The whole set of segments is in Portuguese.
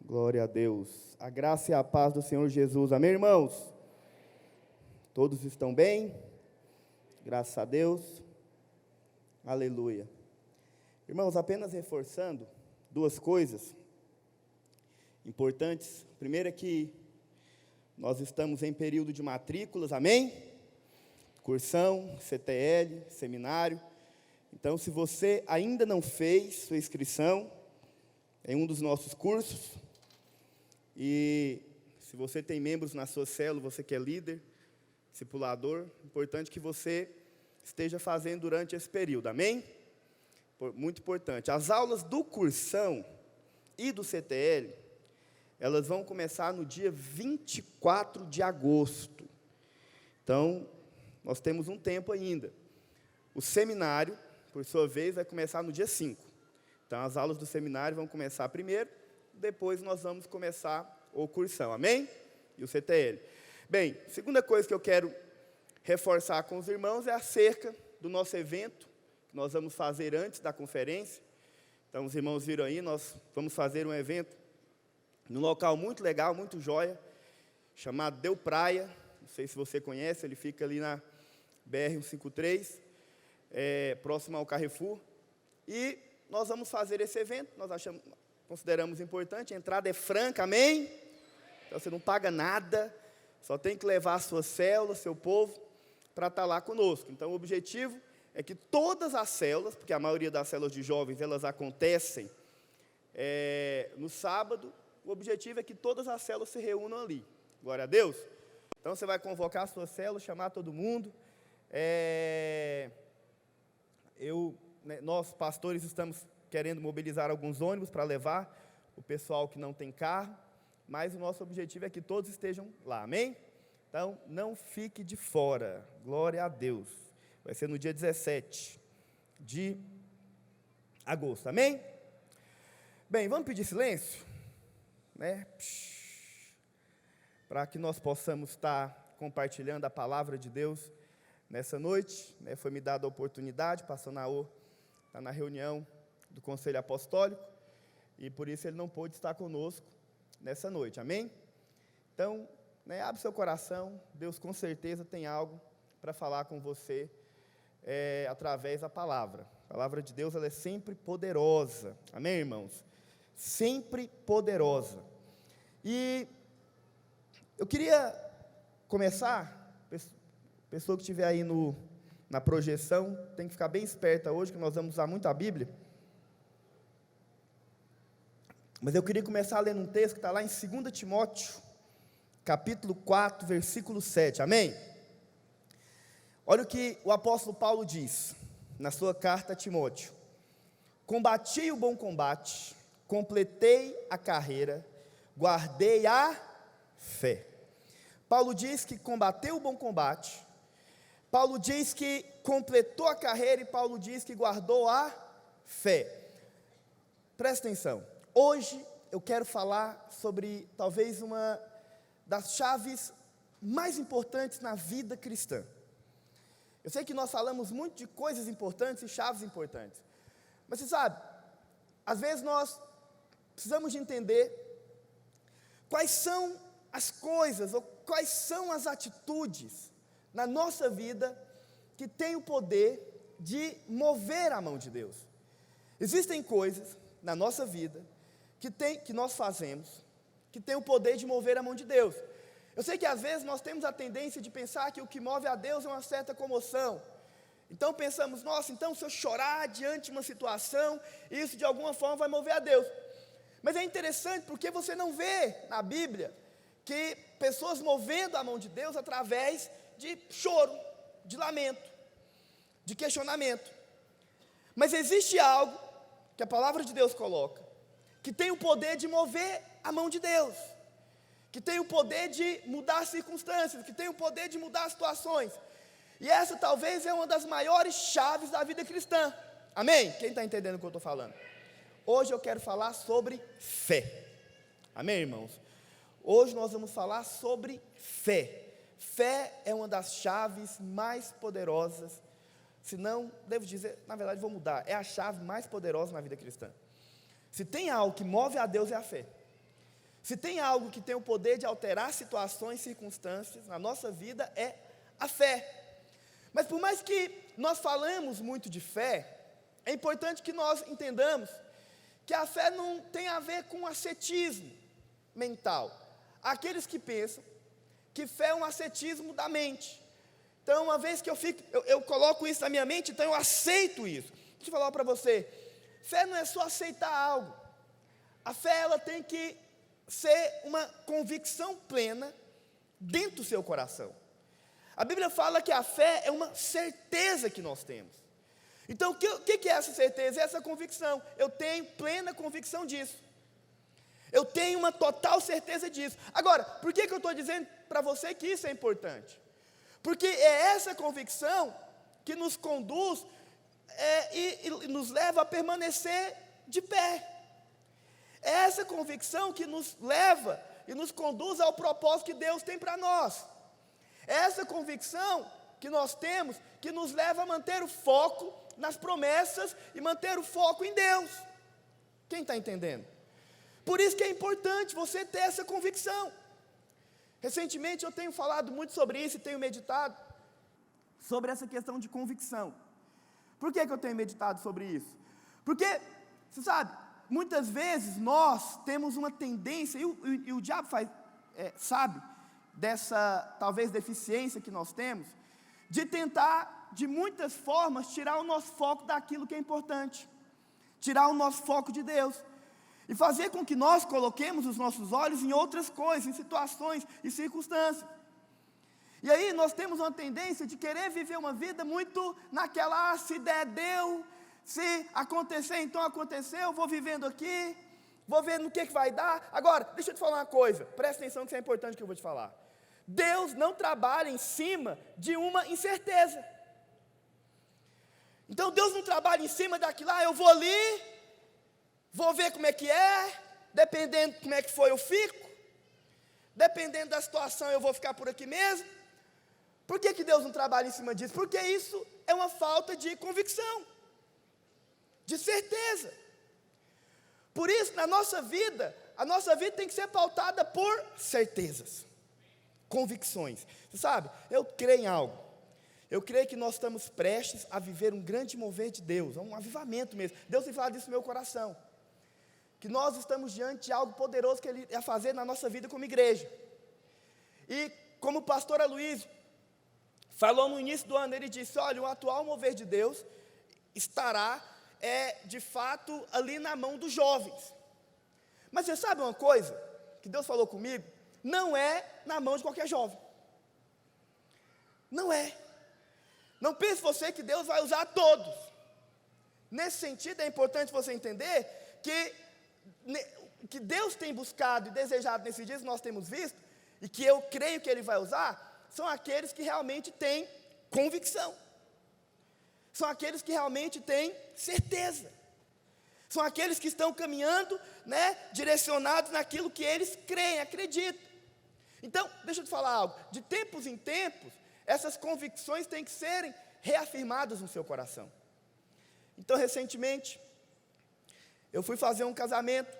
Glória a Deus. A graça e a paz do Senhor Jesus. Amém, irmãos? Todos estão bem? Graças a Deus. Aleluia. Irmãos, apenas reforçando duas coisas importantes. Primeiro é que nós estamos em período de matrículas, amém? Cursão, CTL, seminário. Então, se você ainda não fez sua inscrição em um dos nossos cursos, e se você tem membros na sua célula, você que é líder, discipulador, importante que você esteja fazendo durante esse período, amém? Muito importante. As aulas do cursão e do CTL, elas vão começar no dia 24 de agosto. Então, nós temos um tempo ainda. O seminário, por sua vez, vai começar no dia 5. Então, as aulas do seminário vão começar primeiro, depois nós vamos começar o cursão, amém? E o CTL. Bem, segunda coisa que eu quero reforçar com os irmãos é acerca do nosso evento, que nós vamos fazer antes da conferência. Então, os irmãos viram aí, nós vamos fazer um evento num local muito legal, muito joia, chamado Deu Praia. Não sei se você conhece, ele fica ali na BR-153, próximo ao Carrefour. E nós vamos fazer esse evento, nós consideramos importante, a entrada é franca, amém? Então você não paga nada, só tem que levar a sua célula, seu povo, para estar lá conosco. Então o objetivo é que todas as células, porque a maioria das células de jovens, elas acontecem no sábado, o objetivo é que todas as células se reúnam ali, glória a Deus. Então você vai convocar a sua célula, chamar todo mundo. Nós, pastores, estamos querendo mobilizar alguns ônibus para levar o pessoal que não tem carro, mas o nosso objetivo é que todos estejam lá, amém? Então, não fique de fora, glória a Deus. Vai ser no dia 17 de agosto, amém? Bem, vamos pedir silêncio, né? Para que nós possamos estar compartilhando a palavra de Deus nessa noite, né? Foi me dada a oportunidade, pastor Naô está na reunião do Conselho Apostólico, e por isso ele não pôde estar conosco nessa noite, amém? Então, abre seu coração, Deus com certeza tem algo para falar com você, através da palavra. A palavra de Deus, ela é sempre poderosa, amém, irmãos? Sempre poderosa. E eu queria começar, pessoa que estiver aí na projeção, tem que ficar bem esperta hoje, que nós vamos usar muito a Bíblia. Mas eu queria começar lendo um texto que está lá em 2 Timóteo, capítulo 4, versículo 7, amém? Olha o que o apóstolo Paulo diz, na sua carta a Timóteo: combati o bom combate, completei a carreira, guardei a fé. Paulo diz que combateu o bom combate, Paulo diz que completou a carreira, e Paulo diz que guardou a fé. Presta atenção. Hoje eu quero falar sobre talvez uma das chaves mais importantes na vida cristã. Eu sei que nós falamos muito de coisas importantes e chaves importantes, mas você sabe, às vezes nós precisamos de entender quais são as coisas, ou quais são as atitudes na nossa vida que têm o poder de mover a mão de Deus. Existem coisas na nossa vida que nós fazemos, que tem o poder de mover a mão de Deus. Eu sei que às vezes nós temos a tendência de pensar que o que move a Deus é uma certa comoção. Então pensamos, nossa, então se eu chorar diante de uma situação, isso de alguma forma vai mover a Deus. Mas é interessante porque você não vê na Bíblia que pessoas movendo a mão de Deus através de choro, de lamento, de questionamento. Mas existe algo que a palavra de Deus coloca, que tem o poder de mover a mão de Deus, que tem o poder de mudar as circunstâncias, que tem o poder de mudar as situações. E essa talvez é uma das maiores chaves da vida cristã, amém? Quem está entendendo o que eu estou falando? Hoje eu quero falar sobre fé, amém, irmãos? Hoje nós vamos falar sobre fé. Fé é uma das chaves mais poderosas, se não, devo dizer, na verdade vou mudar, é a chave mais poderosa na vida cristã. Se tem algo que move a Deus é a fé. Se tem algo que tem o poder de alterar situações e circunstâncias na nossa vida, é a fé. Mas por mais que nós falamos muito de fé, é importante que nós entendamos que a fé não tem a ver com ascetismo mental. Há aqueles que pensam que fé é um ascetismo da mente. Então, uma vez que eu coloco isso na minha mente, então eu aceito isso. Deixa eu falar para você, fé não é só aceitar algo. A fé, ela tem que ser uma convicção plena dentro do seu coração. A Bíblia fala que a fé é uma certeza que nós temos. Então, o que é essa certeza? É essa convicção. Eu tenho plena convicção disso. Eu tenho uma total certeza disso. Agora, por que eu estou dizendo para você que isso é importante? Porque é essa convicção que nos conduz e nos leva a permanecer de pé. É essa convicção que nos leva e nos conduz ao propósito que Deus tem para nós. É essa convicção que nós temos que nos leva a manter o foco nas promessas e manter o foco em Deus. Quem está entendendo? Por isso que é importante você ter essa convicção. Recentemente eu tenho falado muito sobre isso e tenho meditado sobre essa questão de convicção. Por que eu tenho meditado sobre isso? Porque, você sabe, muitas vezes nós temos uma tendência, e o diabo sabe dessa talvez deficiência que nós temos, de tentar, de muitas formas, tirar o nosso foco daquilo que é importante, tirar o nosso foco de Deus, e fazer com que nós coloquemos os nossos olhos em outras coisas, em situações e circunstâncias. E aí nós temos uma tendência de querer viver uma vida muito naquela, se der, deu, se acontecer, então aconteceu, vou vivendo aqui, vou vendo no que vai dar. Agora, deixa eu te falar uma coisa, presta atenção que isso é importante que eu vou te falar. Deus não trabalha em cima de uma incerteza. Então Deus não trabalha em cima daquilo, eu vou ali, vou ver como é que é, dependendo de como é que foi eu fico, dependendo da situação eu vou ficar por aqui mesmo. Por que Deus não trabalha em cima disso? Porque isso é uma falta de convicção, de certeza. Por isso, na nossa vida, a nossa vida tem que ser pautada por certezas, convicções. Você sabe, eu creio em algo. Eu creio que nós estamos prestes a viver um grande mover de Deus, um avivamento mesmo. Deus tem falado isso no meu coração. Que nós estamos diante de algo poderoso que Ele ia fazer na nossa vida como igreja. E como o pastor Aloysio falou no início do ano, ele disse, olha, o atual mover de Deus estará, de fato, ali na mão dos jovens. Mas você sabe uma coisa que Deus falou comigo? Não é na mão de qualquer jovem. Não é. Não pense você que Deus vai usar todos. Nesse sentido, é importante você entender que Deus tem buscado e desejado nesses dias que nós temos visto, e que eu creio que Ele vai usar, são aqueles que realmente têm convicção. São aqueles que realmente têm certeza. São aqueles que estão caminhando, direcionados naquilo que eles creem, acreditam. Então, deixa eu te falar algo. De tempos em tempos, essas convicções têm que serem reafirmadas no seu coração. Então, recentemente, eu fui fazer um casamento,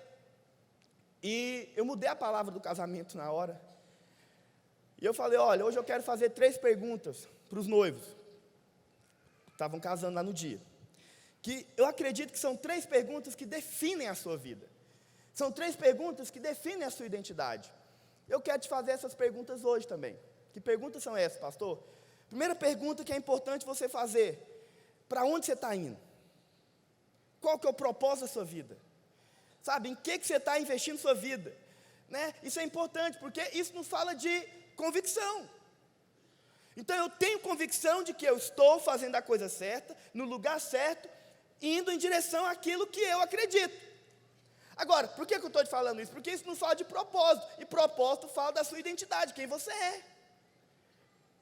e eu mudei a palavra do casamento na hora. E eu falei, olha, hoje eu quero fazer 3 perguntas para os noivos. Estavam casando lá no dia. Que eu acredito que são 3 perguntas que definem a sua vida. São 3 perguntas que definem a sua identidade. Eu quero te fazer essas perguntas hoje também. Que perguntas são essas, pastor? Primeira pergunta que é importante você fazer: para onde você está indo? Qual que é o propósito da sua vida? Sabe, em que você está investindo sua vida? Isso é importante, porque isso nos fala de convicção. Então eu tenho convicção de que eu estou fazendo a coisa certa, no lugar certo, indo em direção àquilo que eu acredito. Agora, por que eu estou te falando isso? Porque isso nos fala de propósito, e propósito fala da sua identidade, quem você é.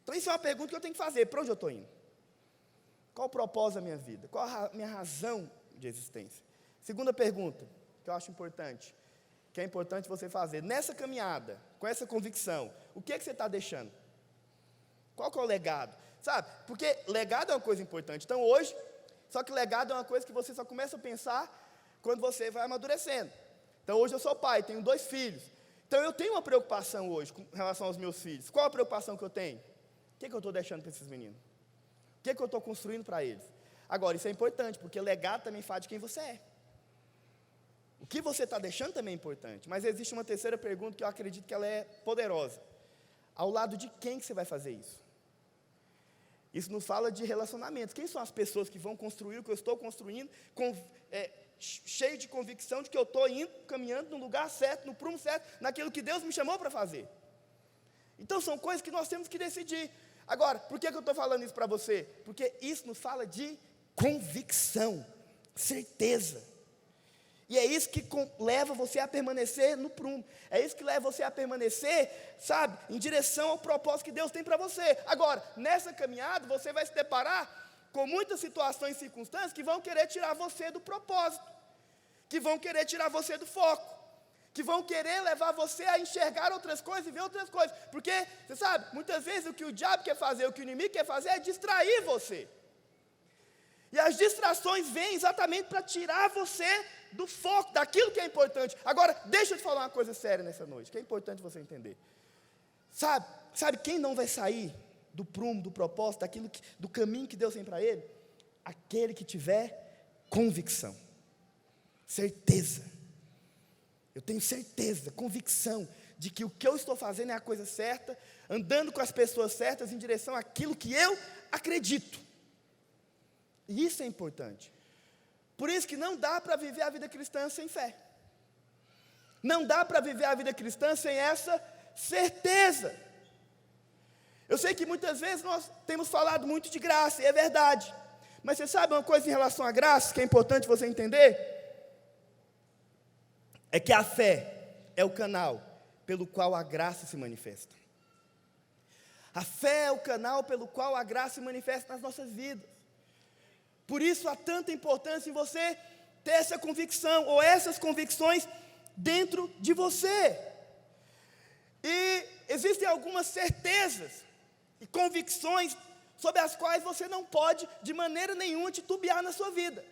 Então isso é uma pergunta que eu tenho que fazer: para onde eu estou indo? Qual o propósito da minha vida? Qual a minha razão de existência? Segunda pergunta, que eu acho importante, que é importante você fazer: nessa caminhada, com essa convicção, o que você está deixando? Qual que é o legado? Sabe, porque legado é uma coisa importante. Então hoje, só que legado é uma coisa que você só começa a pensar quando você vai amadurecendo. Então hoje eu sou pai, tenho 2 filhos. Então eu tenho uma preocupação hoje com relação aos meus filhos. Qual a preocupação que eu tenho? O que eu estou deixando para esses meninos? O que eu estou construindo para eles? Agora, isso é importante, porque legado também fala de quem você é. O que você está deixando também é importante. Mas existe uma terceira pergunta que eu acredito que ela é poderosa. Ao lado de quem que você vai fazer isso? Isso nos fala de relacionamentos. Quem são as pessoas que vão construir o que eu estou construindo, cheio de convicção de que eu estou indo, caminhando no lugar certo, no prumo certo, naquilo que Deus me chamou para fazer? Então, são coisas que nós temos que decidir. Agora, por que eu estou falando isso para você? Porque isso nos fala de convicção, certeza. E é isso que leva você a permanecer no prumo. É isso que leva você a permanecer, sabe, em direção ao propósito que Deus tem para você. Agora, nessa caminhada, você vai se deparar com muitas situações e circunstâncias que vão querer tirar você do propósito, que vão querer tirar você do foco, que vão querer levar você a enxergar outras coisas e ver outras coisas. Porque, você sabe, muitas vezes o que o diabo quer fazer, o que o inimigo quer fazer é distrair você. E as distrações vêm exatamente para tirar você do foco, daquilo que é importante. Agora, deixa eu te falar uma coisa séria nessa noite, que é importante você entender. Sabe quem não vai sair do prumo, do propósito, do caminho que Deus tem para ele? Aquele que tiver convicção, certeza. Eu tenho certeza, convicção, de que o que eu estou fazendo é a coisa certa, andando com as pessoas certas, em direção àquilo que eu acredito. E isso é importante. Por isso que não dá para viver a vida cristã sem fé. Não dá para viver a vida cristã sem essa certeza. Eu sei que muitas vezes nós temos falado muito de graça, e é verdade. Mas você sabe uma coisa em relação à graça, que é importante você entender? É que a fé é o canal pelo qual a graça se manifesta. A fé é o canal pelo qual a graça se manifesta nas nossas vidas. Por isso há tanta importância em você ter essa convicção, ou essas convicções dentro de você. E existem algumas certezas e convicções sobre as quais você não pode, de maneira nenhuma, titubear na sua vida.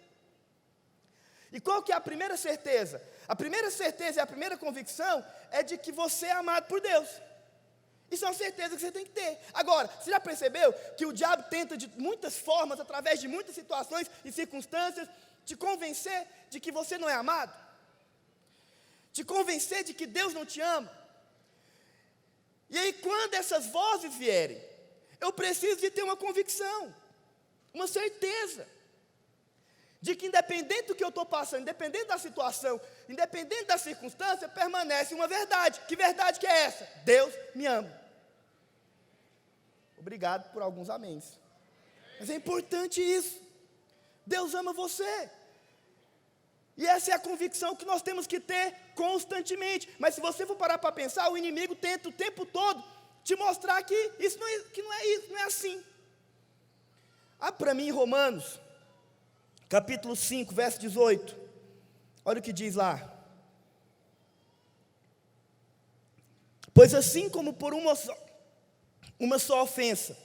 E qual que é a primeira certeza? A primeira certeza e a primeira convicção é de que você é amado por Deus. Isso é uma certeza que você tem que ter. Agora, você já percebeu que o diabo tenta de muitas formas, através de muitas situações e circunstâncias, te convencer de que você não é amado? Te convencer de que Deus não te ama? E aí, quando essas vozes vierem, eu preciso de ter uma convicção, uma certeza, de que independente do que eu estou passando, independente da situação, independente da circunstância, permanece uma verdade. Que verdade que é essa? Deus me ama. Obrigado por alguns améns. Mas é importante isso. Deus ama você. E essa é a convicção que nós temos que ter constantemente. Mas se você for parar para pensar, o inimigo tenta o tempo todo te mostrar que isso não é isso, não é assim. Para mim, Romanos, capítulo 5, verso 18. Olha o que diz lá. Pois assim como por uma só ofensa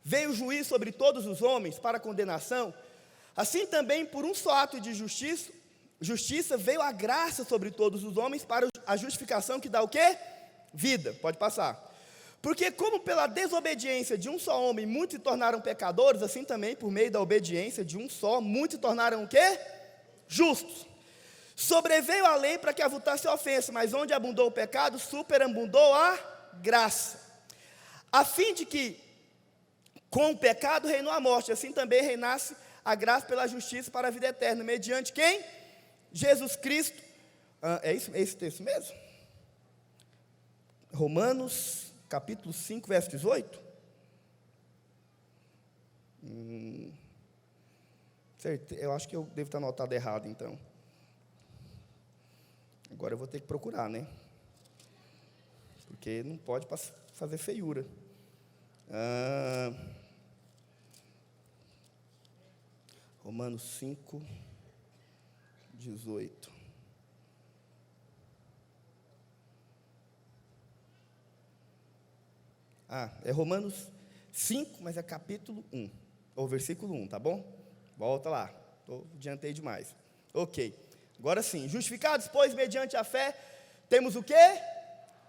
veio o juízo sobre todos os homens para condenação, assim também por um só ato de justiça veio a graça sobre todos os homens para a justificação que dá o quê? Vida. Pode passar. Porque como pela desobediência de um só homem muitos se tornaram pecadores, assim também por meio da obediência de um só, muitos se tornaram o quê? Justos. Sobreveio a lei para que avultasse a ofensa, mas onde abundou o pecado, superabundou a graça. A fim de que com o pecado reinou a morte, assim também reinasse a graça pela justiça para a vida eterna, mediante quem? Jesus Cristo. É esse texto mesmo? Romanos, capítulo 5, verso 18? Eu acho que eu devo estar anotado errado, então. Agora eu vou ter que procurar, né? Porque não pode fazer feiura. Romanos 5, 18. É Romanos 5, mas é capítulo 1, ou versículo 1, tá bom? Volta lá, adiantei demais. Ok, agora sim, justificados, pois, mediante a fé, temos o quê?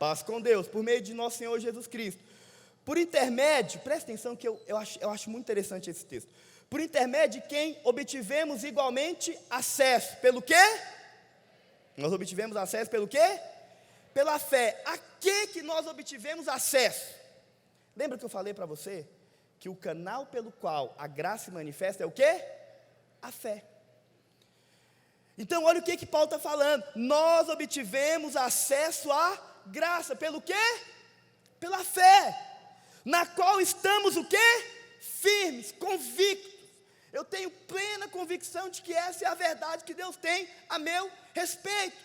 paz com Deus, por meio de nosso Senhor Jesus Cristo. Por intermédio, presta atenção que eu acho muito interessante esse texto. Por intermédio de quem obtivemos igualmente acesso. Pelo quê? Nós obtivemos acesso pelo quê? Pela fé. A que nós obtivemos acesso? Lembra que eu falei para você que o canal pelo qual a graça se manifesta é o quê? A fé. Então olha o que Paulo está falando. Nós obtivemos acesso à graça. Pelo quê? Pela fé. Na qual estamos o quê? Firmes, convictos. Eu tenho plena convicção de que essa é a verdade que Deus tem a meu respeito.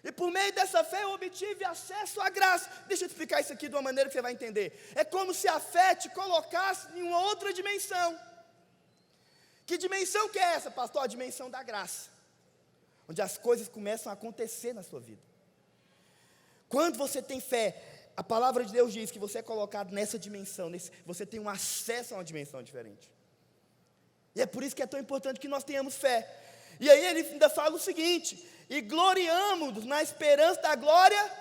E por meio dessa fé eu obtive acesso à graça. Deixa eu te explicar isso aqui de uma maneira que você vai entender. É como se a fé te colocasse em uma outra dimensão. Que dimensão que é essa, pastor? A dimensão da graça. Onde as coisas começam a acontecer na sua vida. Quando você tem fé, a palavra de Deus diz que você é colocado nessa dimensão, você tem um acesso a uma dimensão diferente. E é por isso que é tão importante que nós tenhamos fé. E aí ele ainda fala o seguinte: e gloriamo-nos na esperança da glória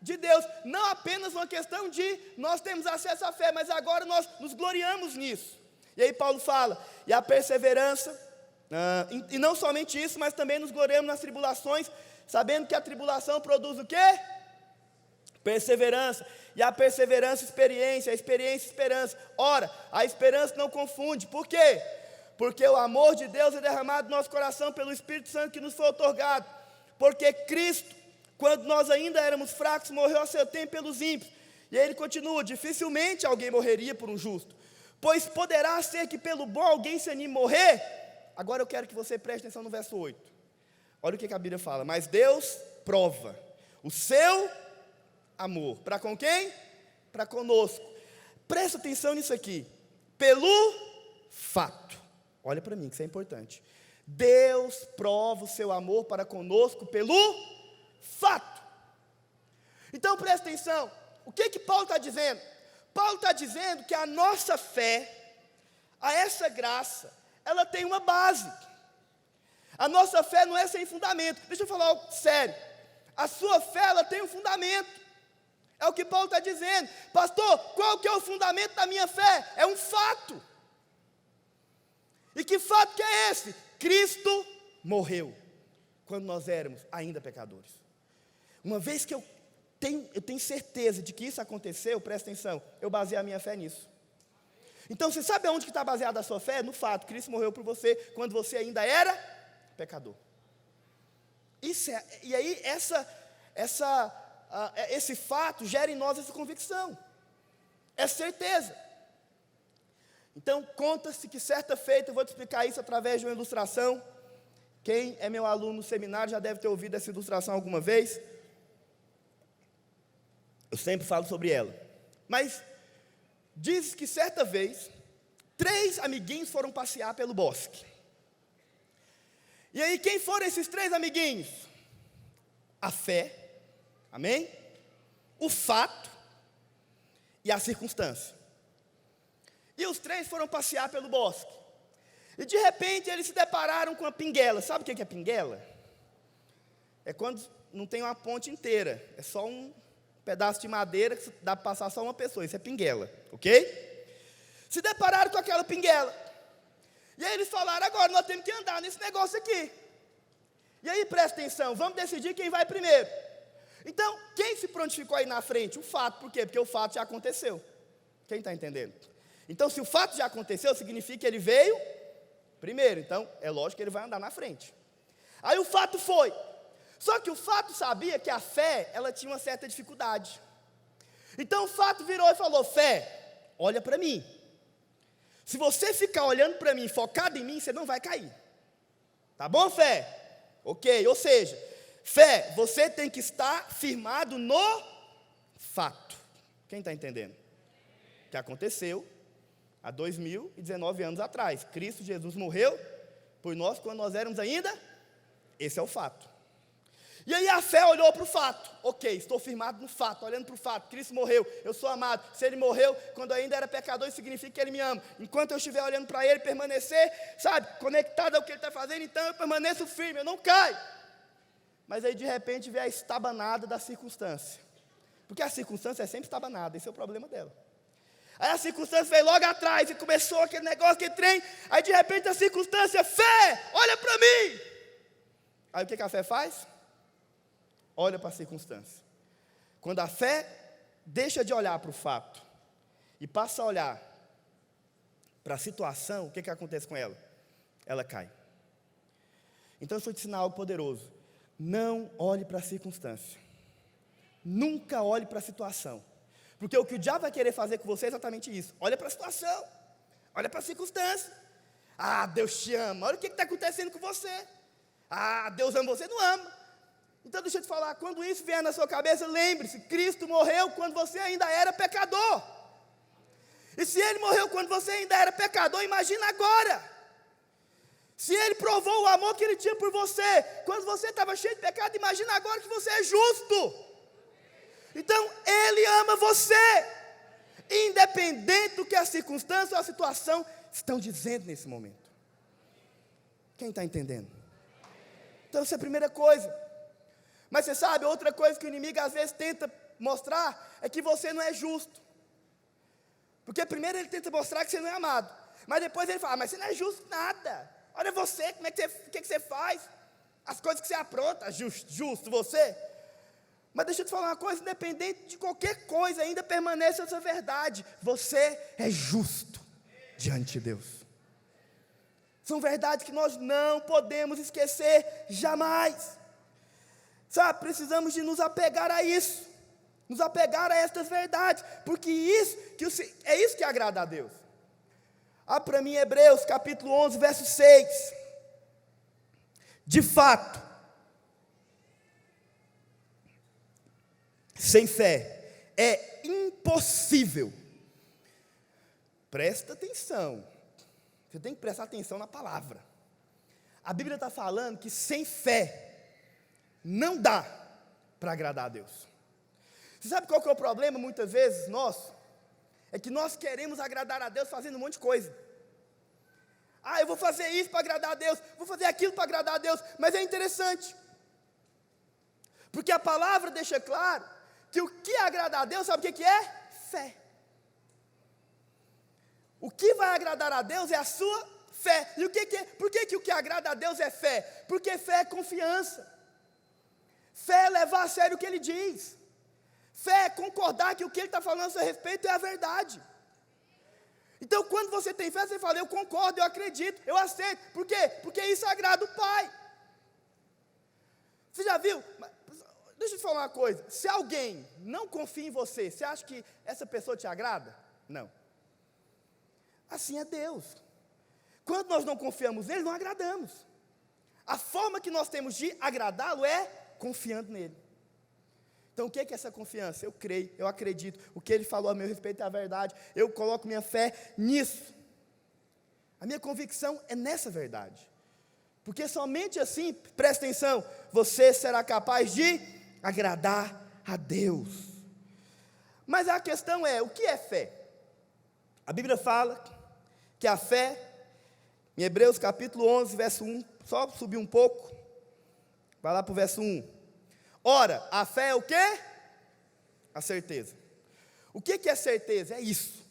de Deus. Não apenas uma questão de nós temos acesso à fé, mas agora nós nos gloriamos nisso. E aí Paulo fala, e a perseverança, e não somente isso, mas também nos gloriamos nas tribulações, sabendo que a tribulação produz o quê? Perseverança, e a perseverança, experiência, a experiência, esperança. Ora, a esperança não confunde, por quê? Porque o amor de Deus é derramado no nosso coração pelo Espírito Santo que nos foi outorgado. Porque Cristo, quando nós ainda éramos fracos, morreu a seu tempo pelos ímpios. E aí ele continua, dificilmente alguém morreria por um justo, pois poderá ser que pelo bom alguém se anime a morrer. Agora eu quero que você preste atenção no verso 8. Olha o que a Bíblia fala, mas Deus prova o seu amor. Para com quem? Para conosco. Presta atenção nisso aqui. Pelo fato. Olha para mim, que isso é importante. Deus prova o seu amor para conosco pelo fato. Então presta atenção. O que Paulo está dizendo? Paulo está dizendo que a nossa fé, a essa graça, ela tem uma base. A nossa fé não é sem fundamento. Deixa eu falar algo sério. A sua fé, ela tem um fundamento. É o que Paulo está dizendo. Pastor, qual que é o fundamento da minha fé? É um fato. E que fato que é esse? Cristo morreu quando nós éramos ainda pecadores. Uma vez que eu tenho certeza de que isso aconteceu, presta atenção, eu baseei a minha fé nisso. Então você sabe aonde que está baseada a sua fé? No fato, Cristo morreu por você quando você ainda era pecador. E aí esse fato gera em nós essa convicção, essa certeza. Então, conta-se que certa feita, eu vou te explicar isso através de uma ilustração. Quem é meu aluno no seminário já deve ter ouvido essa ilustração alguma vez. Eu sempre falo sobre ela. Mas, diz que certa vez, 3 amiguinhos foram passear pelo bosque. E aí, quem foram esses 3 amiguinhos? A fé, amém? O fato e a circunstância. E os 3 foram passear pelo bosque. E de repente eles se depararam com uma pinguela. Sabe o que é pinguela? É quando não tem uma ponte inteira. É só um pedaço de madeira que dá para passar só uma pessoa. Isso é pinguela, ok? Se depararam com aquela pinguela. E aí eles falaram, agora nós temos que andar nesse negócio aqui. E aí presta atenção, vamos decidir quem vai primeiro. Então, quem se prontificou aí na frente? O fato, por quê? Porque o fato já aconteceu. Quem está entendendo? Então, se o fato já aconteceu, significa que ele veio primeiro. Então, é lógico que ele vai andar na frente. Aí o fato foi. Só que o fato sabia que a fé, ela tinha uma certa dificuldade. Então, o fato virou e falou, fé, olha para mim. Se você ficar olhando para mim, focado em mim, você não vai cair. Tá bom, fé? Ok, ou seja, fé, você tem que estar firmado no fato. Quem está entendendo? O que aconteceu há 2019 anos atrás. Cristo Jesus morreu por nós quando nós éramos ainda. Esse é o fato. E aí a fé olhou para o fato. Ok, estou firmado no fato, olhando para o fato. Cristo morreu, eu sou amado. Se Ele morreu quando eu ainda era pecador, isso significa que Ele me ama. Enquanto eu estiver olhando para Ele, permanecer, sabe, conectado ao que Ele está fazendo, então eu permaneço firme, eu não caio. Mas aí de repente vem a estabanada da circunstância. Porque a circunstância sempre estava nada, esse é o problema dela. Aí a circunstância veio logo atrás, e começou aquele negócio, aquele trem, aí de repente a circunstância, fé, olha para mim. Aí o que a fé faz? Olha para a circunstância. Quando a fé deixa de olhar para o fato, e passa a olhar para a situação, o que acontece com ela? Ela cai. Então eu vou te ensinar algo poderoso. Não olhe para a circunstância. Nunca olhe para a situação. Porque o que o diabo vai querer fazer com você é exatamente isso. Olha para a situação. Olha para a circunstância. Ah, Deus te ama. Olha o que está acontecendo com você. Ah, Deus ama você. Não ama. Então deixa eu te falar. Quando isso vier na sua cabeça, lembre-se. Cristo morreu quando você ainda era pecador. E se Ele morreu quando você ainda era pecador, imagina agora. Se Ele provou o amor que Ele tinha por você, quando você estava cheio de pecado, imagina agora que você é justo. Então, Ele ama você, independente do que a circunstância ou a situação estão dizendo nesse momento. Quem está entendendo? Então, essa é a primeira coisa. Mas você sabe, outra coisa que o inimigo às vezes tenta mostrar, é que você não é justo. Porque primeiro ele tenta mostrar que você não é amado, mas depois ele fala, mas você não é justo nada. Olha você, como é que você, o que você faz? As coisas que você apronta, justo você. Mas deixa eu te falar uma coisa, independente de qualquer coisa, ainda permanece essa verdade. Você é justo diante de Deus. São verdades que nós não podemos esquecer jamais. Sabe, precisamos de nos apegar a isso. Nos apegar a estas verdades. Porque é isso que agrada a Deus. Para mim, Hebreus capítulo 11, verso 6. De fato, sem fé é impossível. Presta atenção. Você tem que prestar atenção na palavra. A Bíblia está falando que sem fé não dá para agradar a Deus. Você sabe qual que é o problema muitas vezes nosso? É que nós queremos agradar a Deus fazendo um monte de coisa. Eu vou fazer isso para agradar a Deus, vou fazer aquilo para agradar a Deus. Mas é interessante, porque a palavra deixa claro que o que agrada a Deus, sabe o que é? Fé. O que vai agradar a Deus é a sua fé. E o que é? Por que o que agrada a Deus é fé? Porque fé é confiança. Fé é levar a sério o que Ele diz. Fé é concordar que o que Ele está falando a seu respeito é a verdade. Então, quando você tem fé, você fala, eu concordo, eu acredito, eu aceito. Por quê? Porque isso agrada o Pai. Você já viu? Deixa eu te falar uma coisa. Se alguém não confia em você, você acha que essa pessoa te agrada? Não. Assim é Deus. Quando nós não confiamos nele, não agradamos. A forma que nós temos de agradá-lo é confiando nele. Então o que é essa confiança? Eu creio, eu acredito, o que ele falou a meu respeito é a verdade, eu coloco minha fé nisso. A minha convicção é nessa verdade. Porque somente assim, presta atenção, você será capaz de agradar a Deus. Mas a questão é, o que é fé? A Bíblia fala que a fé, em Hebreus capítulo 11, verso 1, só subir um pouco, vai lá para o verso 1. Ora, a fé é o quê? A certeza. O que é certeza? É isso.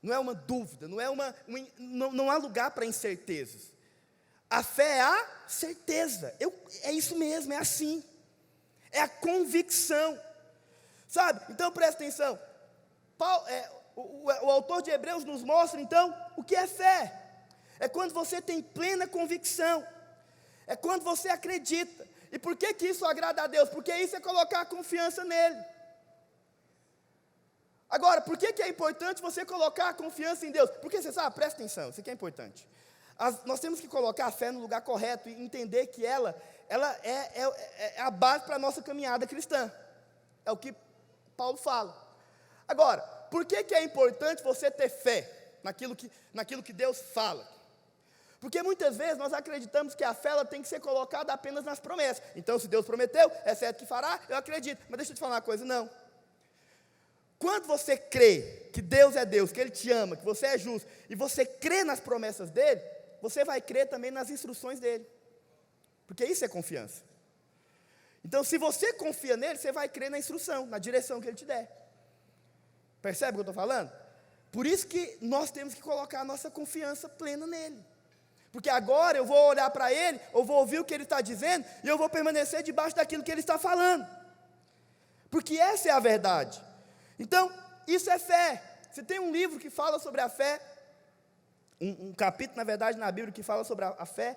Não é uma dúvida, não há lugar para incertezas. A fé é a certeza. É isso mesmo, é assim. É a convicção. Sabe? Então presta atenção. O autor de Hebreus nos mostra então o que é fé. É quando você tem plena convicção. É quando você acredita. E por que isso agrada a Deus? Porque isso é colocar confiança nele. Agora, por que é importante você colocar a confiança em Deus? Porque você sabe, presta atenção, isso aqui é importante. Nós temos que colocar a fé no lugar correto e entender que ela é a base para a nossa caminhada cristã. É o que Paulo fala. Agora, por que é importante você ter fé naquilo que Deus fala? Porque muitas vezes nós acreditamos que a fé ela tem que ser colocada apenas nas promessas. Então, se Deus prometeu, é certo que fará, eu acredito. Mas deixa eu te falar uma coisa, não. Quando você crê que Deus é Deus, que Ele te ama, que você é justo, e você crê nas promessas dEle, você vai crer também nas instruções dEle. Porque isso é confiança. Então, se você confia nele, você vai crer na instrução, na direção que ele te der. Percebe o que eu estou falando? Por isso que nós temos que colocar a nossa confiança plena nele. Porque agora eu vou olhar para ele, eu vou ouvir o que ele está dizendo, e eu vou permanecer debaixo daquilo que ele está falando. Porque essa é a verdade. Então, isso é fé. Se tem um livro que fala sobre a fé, um capítulo, na verdade, na Bíblia que fala sobre a fé,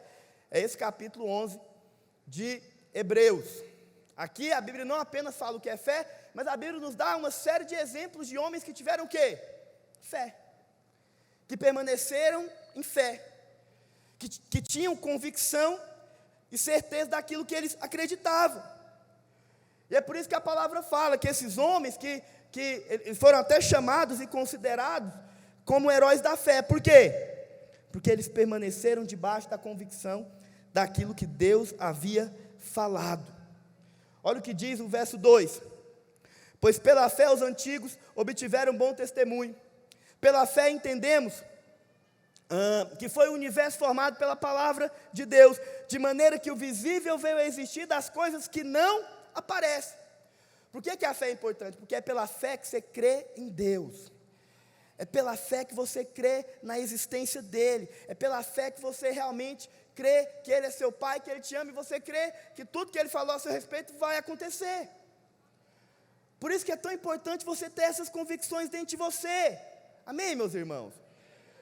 é esse capítulo 11 de Hebreus. Aqui a Bíblia não apenas fala o que é fé, mas a Bíblia nos dá uma série de exemplos de homens que tiveram o quê? Fé. Que permaneceram em fé. Que tinham convicção e certeza daquilo que eles acreditavam. E é por isso que a palavra fala que esses homens que foram até chamados e considerados como heróis da fé. Por quê? Porque eles permaneceram debaixo da convicção daquilo que Deus havia falado. Olha o que diz o verso 2: pois pela fé os antigos obtiveram bom testemunho. Pela fé entendemos que foi o universo formado pela palavra de Deus, de maneira que o visível veio a existir das coisas que não aparecem. Por que a fé é importante? Porque é pela fé que você crê em Deus. É pela fé que você crê na existência dEle. É pela fé que você realmente crê que Ele é seu Pai, que Ele te ama, e você crê que tudo que Ele falou a seu respeito vai acontecer. Por isso que é tão importante você ter essas convicções dentro de você. Amém, meus irmãos?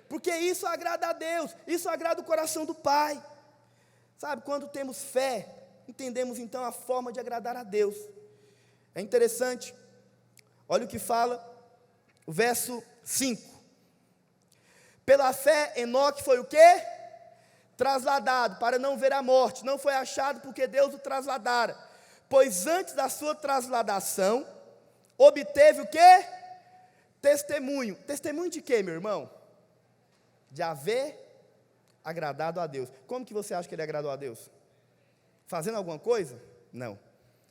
Porque isso agrada a Deus, isso agrada o coração do Pai. Sabe, quando temos fé, entendemos então a forma de agradar a Deus. É interessante, olha o que fala o verso 5. Pela fé, Enoque foi o quê? Trasladado, para não ver a morte. Não foi achado porque Deus o trasladara. Pois antes da sua trasladação, obteve o quê? Testemunho. Testemunho de quê, meu irmão? De haver agradado a Deus. Como que você acha que ele agradou a Deus? Fazendo alguma coisa? Não.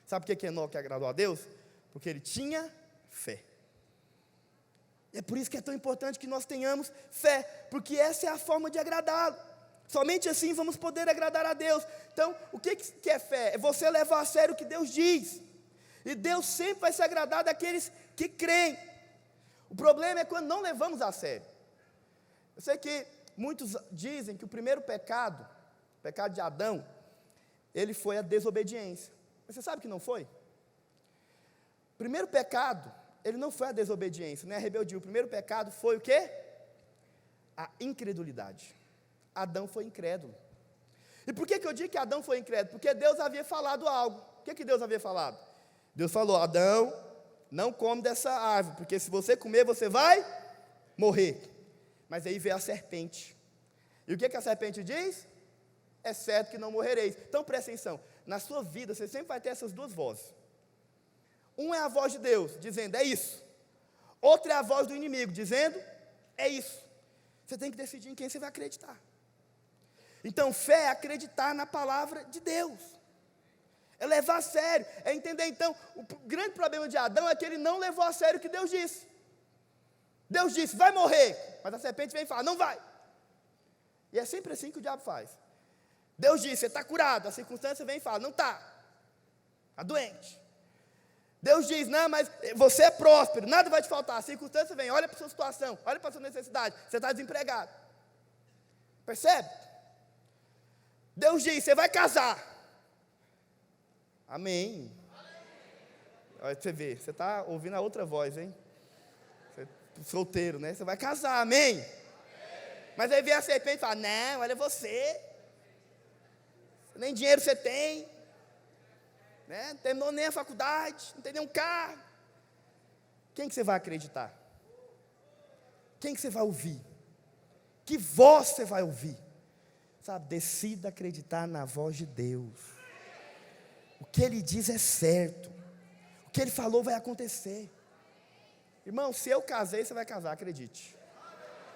Sabe por que Enoque agradou a Deus? Porque ele tinha fé. E é por isso que é tão importante que nós tenhamos fé, porque essa é a forma de agradá-lo. Somente assim vamos poder agradar a Deus. Então, o que é fé? É você levar a sério o que Deus diz. E Deus sempre vai se agradar daqueles que creem. O problema é quando não levamos a sério. Eu sei que muitos dizem que o primeiro pecado, o pecado de Adão, ele foi a desobediência. Mas você sabe que não foi? O primeiro pecado, ele não foi a desobediência, nem a rebeldia. O primeiro pecado foi o quê? A incredulidade. Adão foi incrédulo. E por que eu digo que Adão foi incrédulo? Porque Deus havia falado algo. O que Deus havia falado? Deus falou: Adão, não come dessa árvore, porque se você comer, você vai morrer. Mas aí veio a serpente. E o que a serpente diz? É certo que não morrereis. Então presta atenção, na sua vida você sempre vai ter essas duas vozes. Um é a voz de Deus, dizendo, é isso. Outra é a voz do inimigo, dizendo, é isso. Você tem que decidir em quem você vai acreditar. Então fé é acreditar na palavra de Deus. É levar a sério, é entender. Então, o grande problema de Adão é que ele não levou a sério o que Deus disse. Deus disse, vai morrer, mas a serpente vem e fala, não vai. E é sempre assim que o diabo faz. Deus disse, você está curado, a circunstância vem e fala, não está doente. Deus diz, não, mas você é próspero, nada vai te faltar, a circunstância vem, olha para a sua situação, olha para a sua necessidade, você está desempregado. Percebe? Deus diz, você vai casar. Amém. Olha, você vê, você está ouvindo a outra voz, hein? Solteiro, né? Você vai casar, amém? Mas aí vem a serpente e fala, não, olha você, nem dinheiro você tem, né? Não terminou nem a faculdade, não tem nenhum carro. Quem que você vai acreditar? Quem que você vai ouvir? Que voz você vai ouvir? Sabe, decida acreditar na voz de Deus. O que Ele diz é certo. O que Ele falou vai acontecer. Irmão, se eu casei, você vai casar, acredite.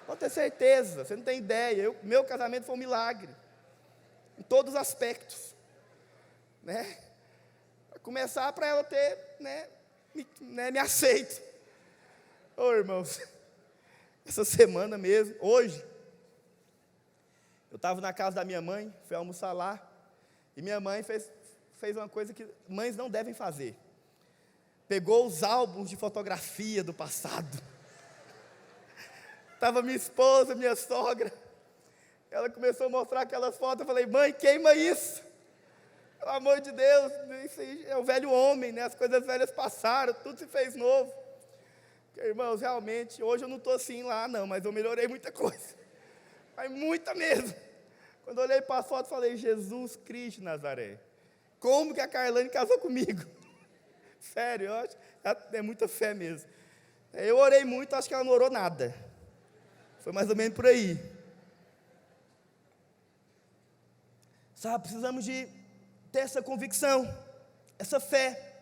Pode ter certeza, você não tem ideia. Meu casamento foi um milagre. Em todos os aspectos. Né? Para começar, para ela ter, me aceito. Ô irmãos, essa semana mesmo, hoje, eu estava na casa da minha mãe, fui almoçar lá, e minha mãe fez uma coisa que mães não devem fazer. Pegou os álbuns de fotografia do passado. Estava minha esposa, minha sogra. Ela começou a mostrar aquelas fotos. Eu falei, mãe, queima isso. Pelo amor de Deus, isso aí é o velho homem, né? As coisas velhas passaram, tudo se fez novo. Porque, irmãos, realmente, hoje eu não estou assim lá, não, mas eu melhorei muita coisa. Mas muita mesmo. Quando eu olhei para a foto, falei, Jesus Cristo de Nazaré. Como que a Carlane casou comigo? Sério, eu acho, é muita fé mesmo. Eu orei muito, acho que ela não orou nada. Foi mais ou menos por aí. Sabe, precisamos de ter essa convicção, essa fé.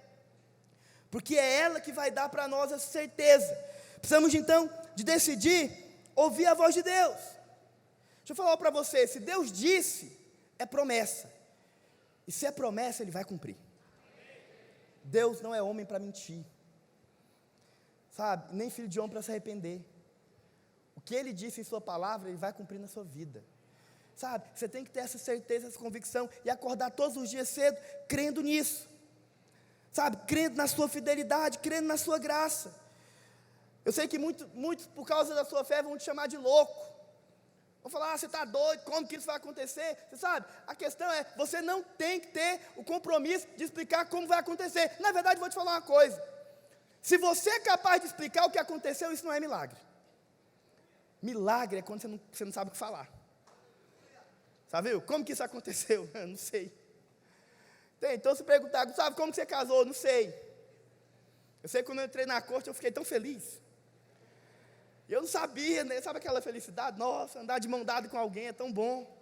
Porque é ela que vai dar para nós essa certeza. Precisamos, então, de decidir ouvir a voz de Deus. Deixa eu falar para você, se Deus disse, é promessa. E se é promessa, Ele vai cumprir. Deus não é homem para mentir. Sabe, nem filho de homem para se arrepender. O que Ele disse em sua palavra, Ele vai cumprir na sua vida. Sabe, você tem que ter essa certeza, essa convicção, e acordar todos os dias cedo, crendo nisso. Sabe, crendo na sua fidelidade, crendo na sua graça. Eu sei que muitos, por causa da sua fé, vão te chamar de louco. Vão falar, você está doido, como que isso vai acontecer? Você sabe, a questão é, você não tem que ter o compromisso de explicar como vai acontecer. Na verdade, vou te falar uma coisa. Se você é capaz de explicar o que aconteceu, isso não é milagre. Milagre é quando você não sabe o que falar. Sabe, como que isso aconteceu? Eu não sei. Então, se perguntar, sabe como que você casou? Não sei. Eu sei que quando eu entrei na corte, eu fiquei tão feliz. E eu não sabia, né? Sabe aquela felicidade? Nossa, andar de mão dada com alguém é tão bom.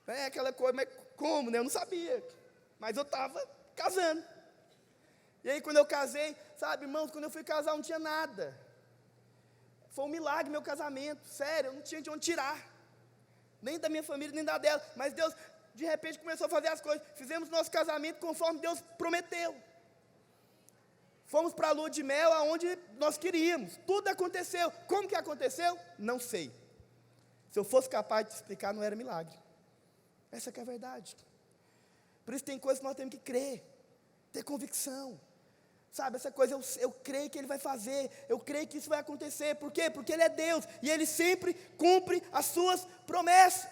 É aquela coisa, mas como, né? Eu não sabia. Mas eu estava casando. E aí, quando eu casei, sabe, irmãos, quando eu fui casar, não tinha nada. Foi um milagre meu casamento, sério, eu não tinha de onde tirar. Nem da minha família, nem da dela. Mas Deus, de repente, começou a fazer as coisas. Fizemos nosso casamento conforme Deus prometeu. Fomos para a lua de mel aonde nós queríamos. Tudo aconteceu. Como que aconteceu? Não sei. Se eu fosse capaz de explicar, não era milagre. Essa que é a verdade. Por isso tem coisas que nós temos que crer. Ter convicção. Sabe, essa coisa, eu creio que Ele vai fazer. Eu creio que isso vai acontecer. Por quê? Porque Ele é Deus. E Ele sempre cumpre as suas promessas.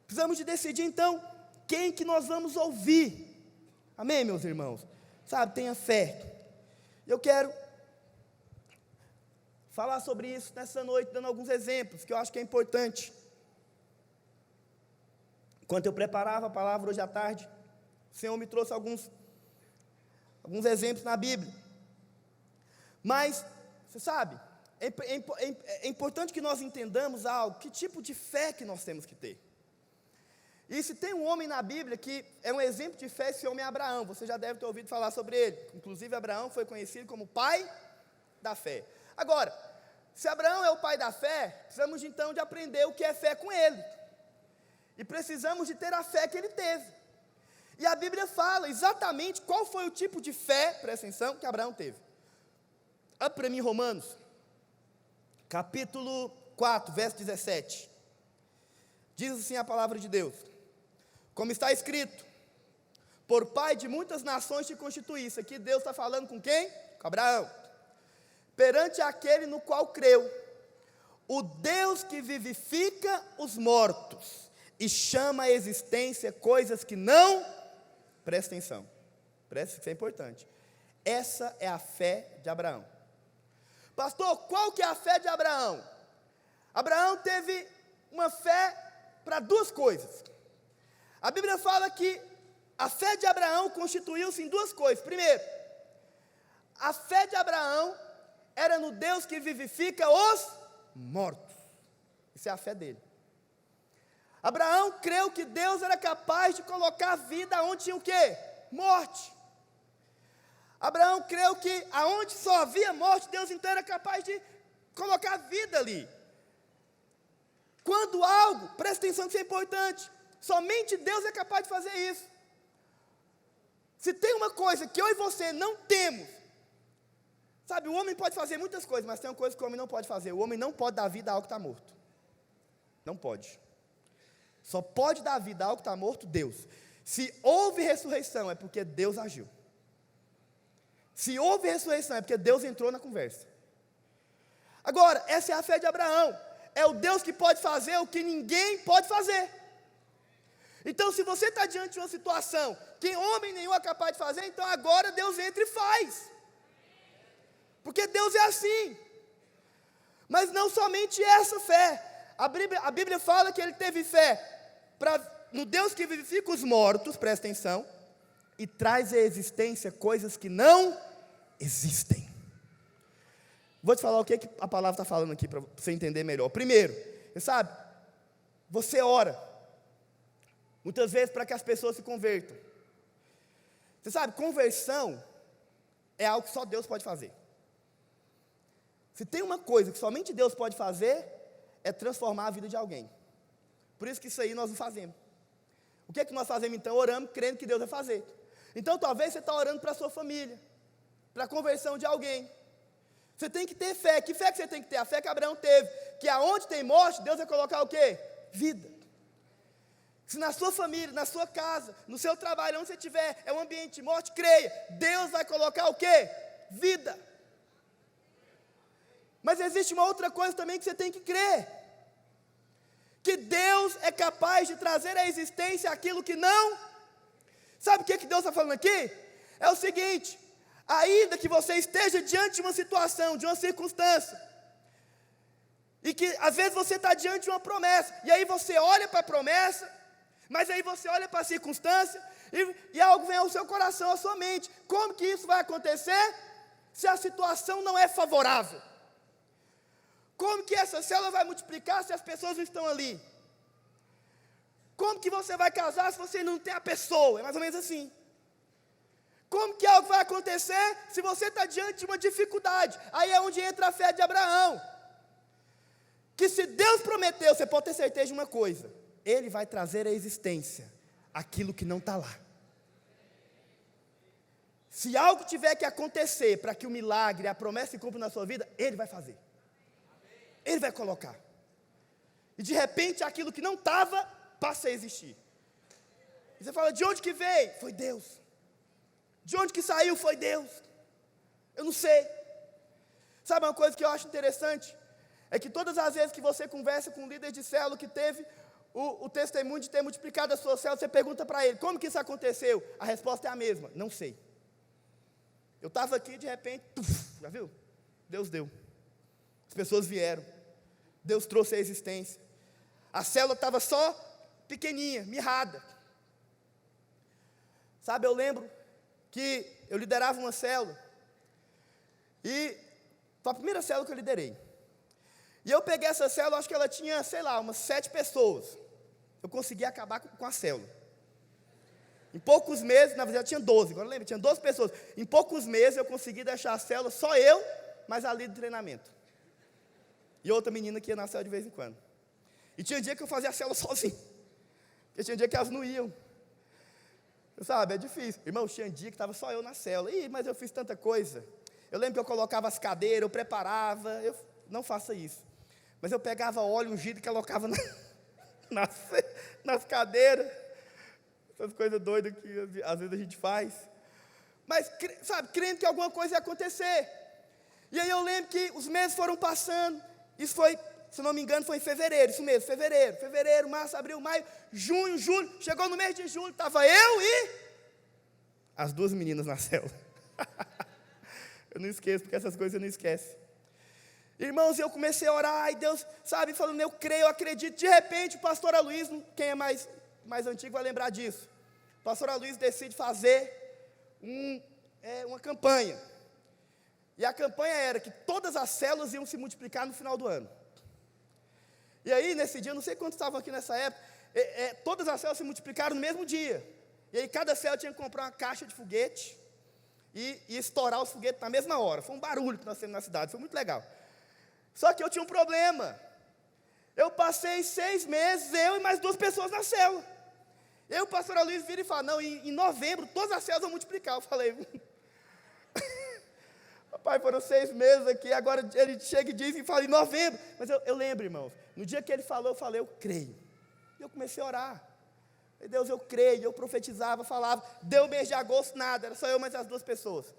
Precisamos de decidir, então, quem que nós vamos ouvir. Amém, meus irmãos? Sabe, tenha fé. Eu quero falar sobre isso nessa noite, dando alguns exemplos, que eu acho que é importante. Enquanto eu preparava a palavra hoje à tarde, o Senhor me trouxe alguns exemplos na Bíblia. Mas, você sabe, é importante que nós entendamos algo, que tipo de fé que nós temos que ter. E se tem um homem na Bíblia que é um exemplo de fé, esse homem é Abraão. Você já deve ter ouvido falar sobre ele. Inclusive, Abraão foi conhecido como pai da fé. Agora, se Abraão é o pai da fé, precisamos então de aprender o que é fé com ele. E precisamos de ter a fé que ele teve. E a Bíblia fala exatamente qual foi o tipo de fé, presta atenção, que Abraão teve. Abre para mim Romanos, capítulo 4, verso 17. Diz assim a palavra de Deus. Como está escrito, por pai de muitas nações te constituísse. Aqui Deus está falando com quem? Com Abraão. Perante aquele no qual creu, o Deus que vivifica os mortos e chama à existência coisas que não, presta atenção, isso é importante. Essa é a fé de Abraão. Pastor, qual que é a fé de Abraão? Abraão teve uma fé para duas coisas. A Bíblia fala que a fé de Abraão constituiu-se em duas coisas. Primeiro, a fé de Abraão era no Deus que vivifica os mortos. Isso é a fé dele. Abraão creu que Deus era capaz de colocar vida onde tinha o quê? Morte. Abraão creu que aonde só havia morte, Deus então era capaz de colocar vida ali. Quando algo, presta atenção que isso é importante, somente Deus é capaz de fazer isso. Se tem uma coisa que eu e você não temos, sabe, o homem pode fazer muitas coisas, mas tem uma coisa que o homem não pode fazer, o homem não pode dar vida a algo que está morto. Não pode. Só pode dar vida a algo que está morto Deus. Se houve ressurreição, é porque Deus agiu. Se houve ressurreição, é porque Deus entrou na conversa. Agora, essa é a fé de Abraão. É o Deus que pode fazer o que ninguém pode fazer. Então, se você está diante de uma situação que homem nenhum é capaz de fazer, então agora Deus entra e faz. Porque Deus é assim. Mas não somente essa fé. A Bíblia fala que ele teve fé no Deus que vivifica os mortos, presta atenção, e traz à existência coisas que não existem. Vou te falar o que a palavra está falando aqui, para você entender melhor. Primeiro, você sabe, você ora, muitas vezes para que as pessoas se convertam. Você sabe, conversão é algo que só Deus pode fazer. Se tem uma coisa que somente Deus pode fazer, é transformar a vida de alguém. Por isso que isso aí nós não fazemos. O que é que nós fazemos então? Oramos, crendo que Deus vai fazer. Então talvez você está orando para a sua família, para a conversão de alguém. Você tem que ter fé. Que fé que você tem que ter? A fé que Abraão teve. Que aonde tem morte, Deus vai colocar o quê? Vida. Se na sua família, na sua casa, no seu trabalho, onde você estiver, é um ambiente de morte, creia. Deus vai colocar o quê? Vida. Mas existe uma outra coisa também que você tem que crer. Que Deus é capaz de trazer à existência aquilo que não. Sabe o que Deus está falando aqui? É o seguinte: ainda que você esteja diante de uma situação, de uma circunstância, e que às vezes você está diante de uma promessa, e aí você olha para a promessa, mas aí você olha para a circunstância, e algo vem ao seu coração, à sua mente. Como que isso vai acontecer se a situação não é favorável? Como que essa célula vai multiplicar se as pessoas não estão ali? Como que você vai casar se você não tem a pessoa? É mais ou menos assim. Como que algo vai acontecer se você está diante de uma dificuldade? Aí é onde entra a fé de Abraão. Que se Deus prometeu, você pode ter certeza de uma coisa: Ele vai trazer à existência aquilo que não está lá. Se algo tiver que acontecer para que o milagre, a promessa se cumpra na sua vida, Ele vai fazer. Ele vai colocar. E de repente aquilo que não estava, passa a existir. E você fala: de onde que veio? Foi Deus. De onde que saiu? Foi Deus. Eu não sei. Sabe uma coisa que eu acho interessante? É que todas as vezes que você conversa com um líder de célula que teve o testemunho de ter multiplicado a sua célula, você pergunta para ele: como que isso aconteceu? A resposta é a mesma: não sei. Eu estava aqui, de repente, já viu? Deus deu. As pessoas vieram. Deus trouxe a existência. A célula estava só pequenininha, mirrada. Sabe, eu lembro que eu liderava uma célula. E foi a primeira célula que eu liderei. E eu peguei essa célula, acho que ela tinha, sei lá, umas 7 pessoas. Eu consegui acabar com a célula. Em poucos meses, na verdade tinha 12, agora lembra, tinha 12 pessoas. Em poucos meses eu consegui deixar a célula, só eu, mais a líder de treinamento. E outra menina que ia na célula de vez em quando. E tinha dia que eu fazia a célula sozinho. Porque tinha dia que elas não iam. Sabe, é difícil. Irmão, tinha dia que estava só eu na célula. Mas eu fiz tanta coisa. Eu lembro que eu colocava as cadeiras, eu preparava. Não faça isso. Mas eu pegava óleo ungido e colocava nas cadeiras. Essas coisas doidas que às vezes a gente faz. Mas, sabe, crendo que alguma coisa ia acontecer. E aí eu lembro que os meses foram passando. Isso foi, se não me engano, foi em fevereiro, isso mesmo, fevereiro, março, abril, maio, junho, julho. Chegou no mês de julho, estava eu e as 2 meninas na célula. Eu não esqueço, porque essas coisas eu não esqueço. Irmãos, eu comecei a orar, e Deus, sabe, falando: eu creio, eu acredito. De repente, o pastor Aloysio, quem é mais antigo vai lembrar disso. O pastor Aloysio decide fazer uma campanha. E a campanha era que todas as células iam se multiplicar no final do ano. E aí, nesse dia, eu não sei quantos estavam aqui nessa época, todas as células se multiplicaram no mesmo dia. E aí, cada célula tinha que comprar uma caixa de foguete e estourar os foguetes na mesma hora. Foi um barulho que nós temos na cidade, foi muito legal. Só que eu tinha um problema. Eu passei 6 meses, eu e mais 2 pessoas na célula. Eu, o pastor Aloysio, vira e fala: não, em novembro, todas as células vão multiplicar. Eu falei: Papai, foram 6 meses aqui, agora ele chega e diz e fala em novembro. Mas eu lembro, irmãos, no dia que ele falou, eu falei: eu creio. E eu comecei a orar. Deus, eu creio, eu profetizava, falava. Deu mês de agosto, nada, era só eu mais as 2 pessoas.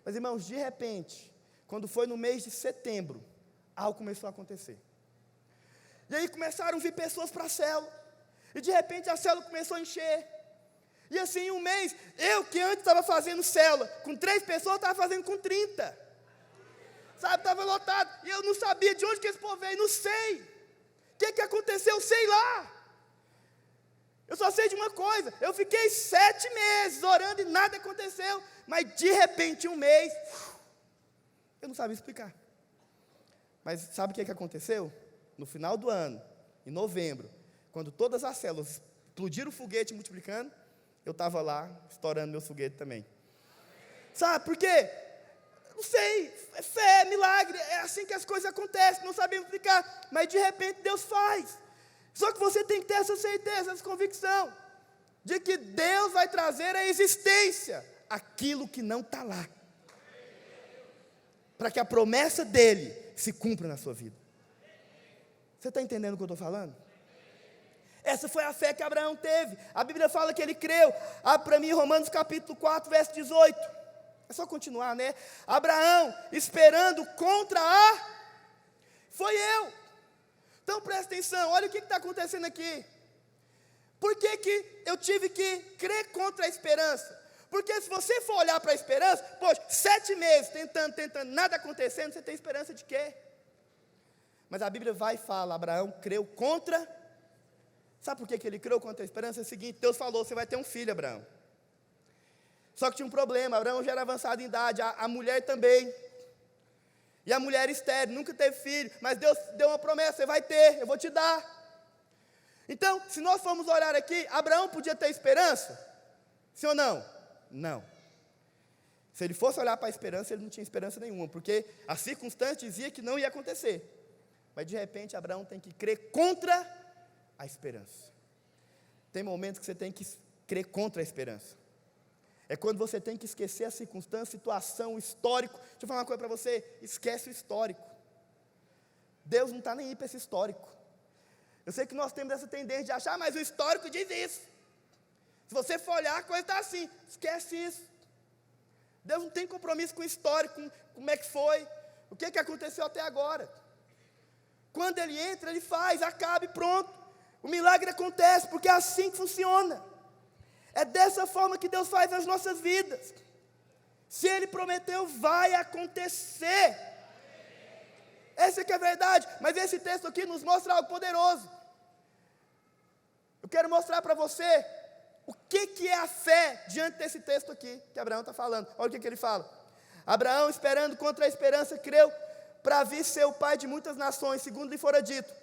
Mas, irmãos, de repente, quando foi no mês de setembro, algo começou a acontecer. E aí começaram a vir pessoas para a célula. E de repente a célula começou a encher. E assim, em um mês, eu que antes estava fazendo célula com 3 pessoas, estava fazendo com 30. Sabe, estava lotado. E eu não sabia de onde que esse povo veio, não sei. O que aconteceu, sei lá. Eu só sei de uma coisa, eu fiquei 7 meses orando e nada aconteceu. Mas de repente, um mês, eu não sabia explicar. Mas sabe o que aconteceu? No final do ano, em novembro, quando todas as células explodiram o foguete multiplicando, eu estava lá, estourando meus foguetes também. Sabe por quê? Não sei, é fé, é milagre, é assim que as coisas acontecem, não sabemos explicar, mas de repente Deus faz. Só que você tem que ter essa certeza, essa convicção, de que Deus vai trazer à existência aquilo que não está lá, para que a promessa dEle se cumpra na sua vida. Você está entendendo o que eu estou falando? Essa foi a fé que Abraão teve. A Bíblia fala que ele creu. Abre para mim Romanos capítulo 4, verso 18. É só continuar, né? Abraão esperando contra a... Foi eu. Então presta atenção, olha o que está acontecendo aqui. Por que eu tive que crer contra a esperança? Porque se você for olhar para a esperança, poxa, 7 meses tentando, nada acontecendo, você tem esperança de quê? Mas a Bíblia vai e fala, Abraão creu contra... Sabe por que ele creu contra a esperança? É o seguinte, Deus falou, você vai ter um filho, Abraão. Só que tinha um problema, Abraão já era avançado em idade, a mulher também. E a mulher estéril, nunca teve filho, mas Deus deu uma promessa, você vai ter, eu vou te dar. Então, se nós formos olhar aqui, Abraão podia ter esperança? Sim ou não? Não. Se ele fosse olhar para a esperança, ele não tinha esperança nenhuma, porque a circunstância dizia que não ia acontecer. Mas de repente, Abraão tem que crer contra a esperança. Tem momentos que você tem que crer contra a esperança. É quando você tem que esquecer a circunstância, situação, o histórico. Deixa eu falar uma coisa para você, esquece o histórico. Deus não está nem aí para esse histórico. Eu sei que nós temos essa tendência de achar, mas o histórico diz isso. Se você for olhar, a coisa está assim, esquece isso. Deus não tem compromisso com o histórico, com como é que foi, o que aconteceu até agora. Quando Ele entra, Ele faz, acaba e pronto. O milagre acontece, porque é assim que funciona. É dessa forma que Deus faz nas nossas vidas. Se Ele prometeu, vai acontecer. Essa que é a verdade. Mas esse texto aqui nos mostra algo poderoso. Eu quero mostrar para você o que é a fé diante desse texto aqui, que Abraão está falando. Olha o que ele fala. Abraão, esperando contra a esperança, creu para vir ser o pai de muitas nações, segundo lhe fora dito.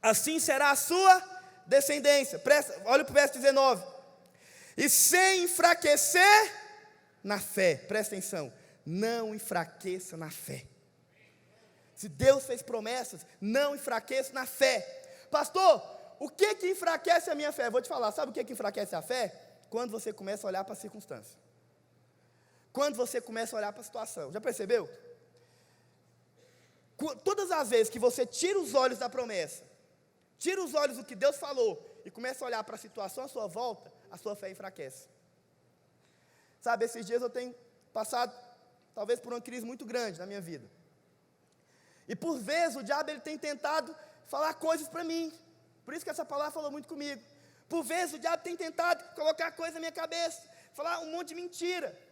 Assim será a sua descendência. Olha para o verso 19. E sem enfraquecer na fé. Presta atenção. Não enfraqueça na fé. Se Deus fez promessas, não enfraqueça na fé. Pastor, o que enfraquece a minha fé? Vou te falar, sabe o que enfraquece a fé? Quando você começa a olhar para a circunstância. Quando você começa a olhar para a situação. Já percebeu? Todas as vezes que você tira os olhos da promessa, tira os olhos do que Deus falou e começa a olhar para a situação à sua volta, a sua fé enfraquece. Sabe, esses dias eu tenho passado, talvez por uma crise muito grande na minha vida. E por vezes o diabo ele tem tentado falar coisas para mim. Por isso que essa palavra falou muito comigo. Por vezes o diabo tem tentado colocar coisas na minha cabeça, falar um monte de mentira.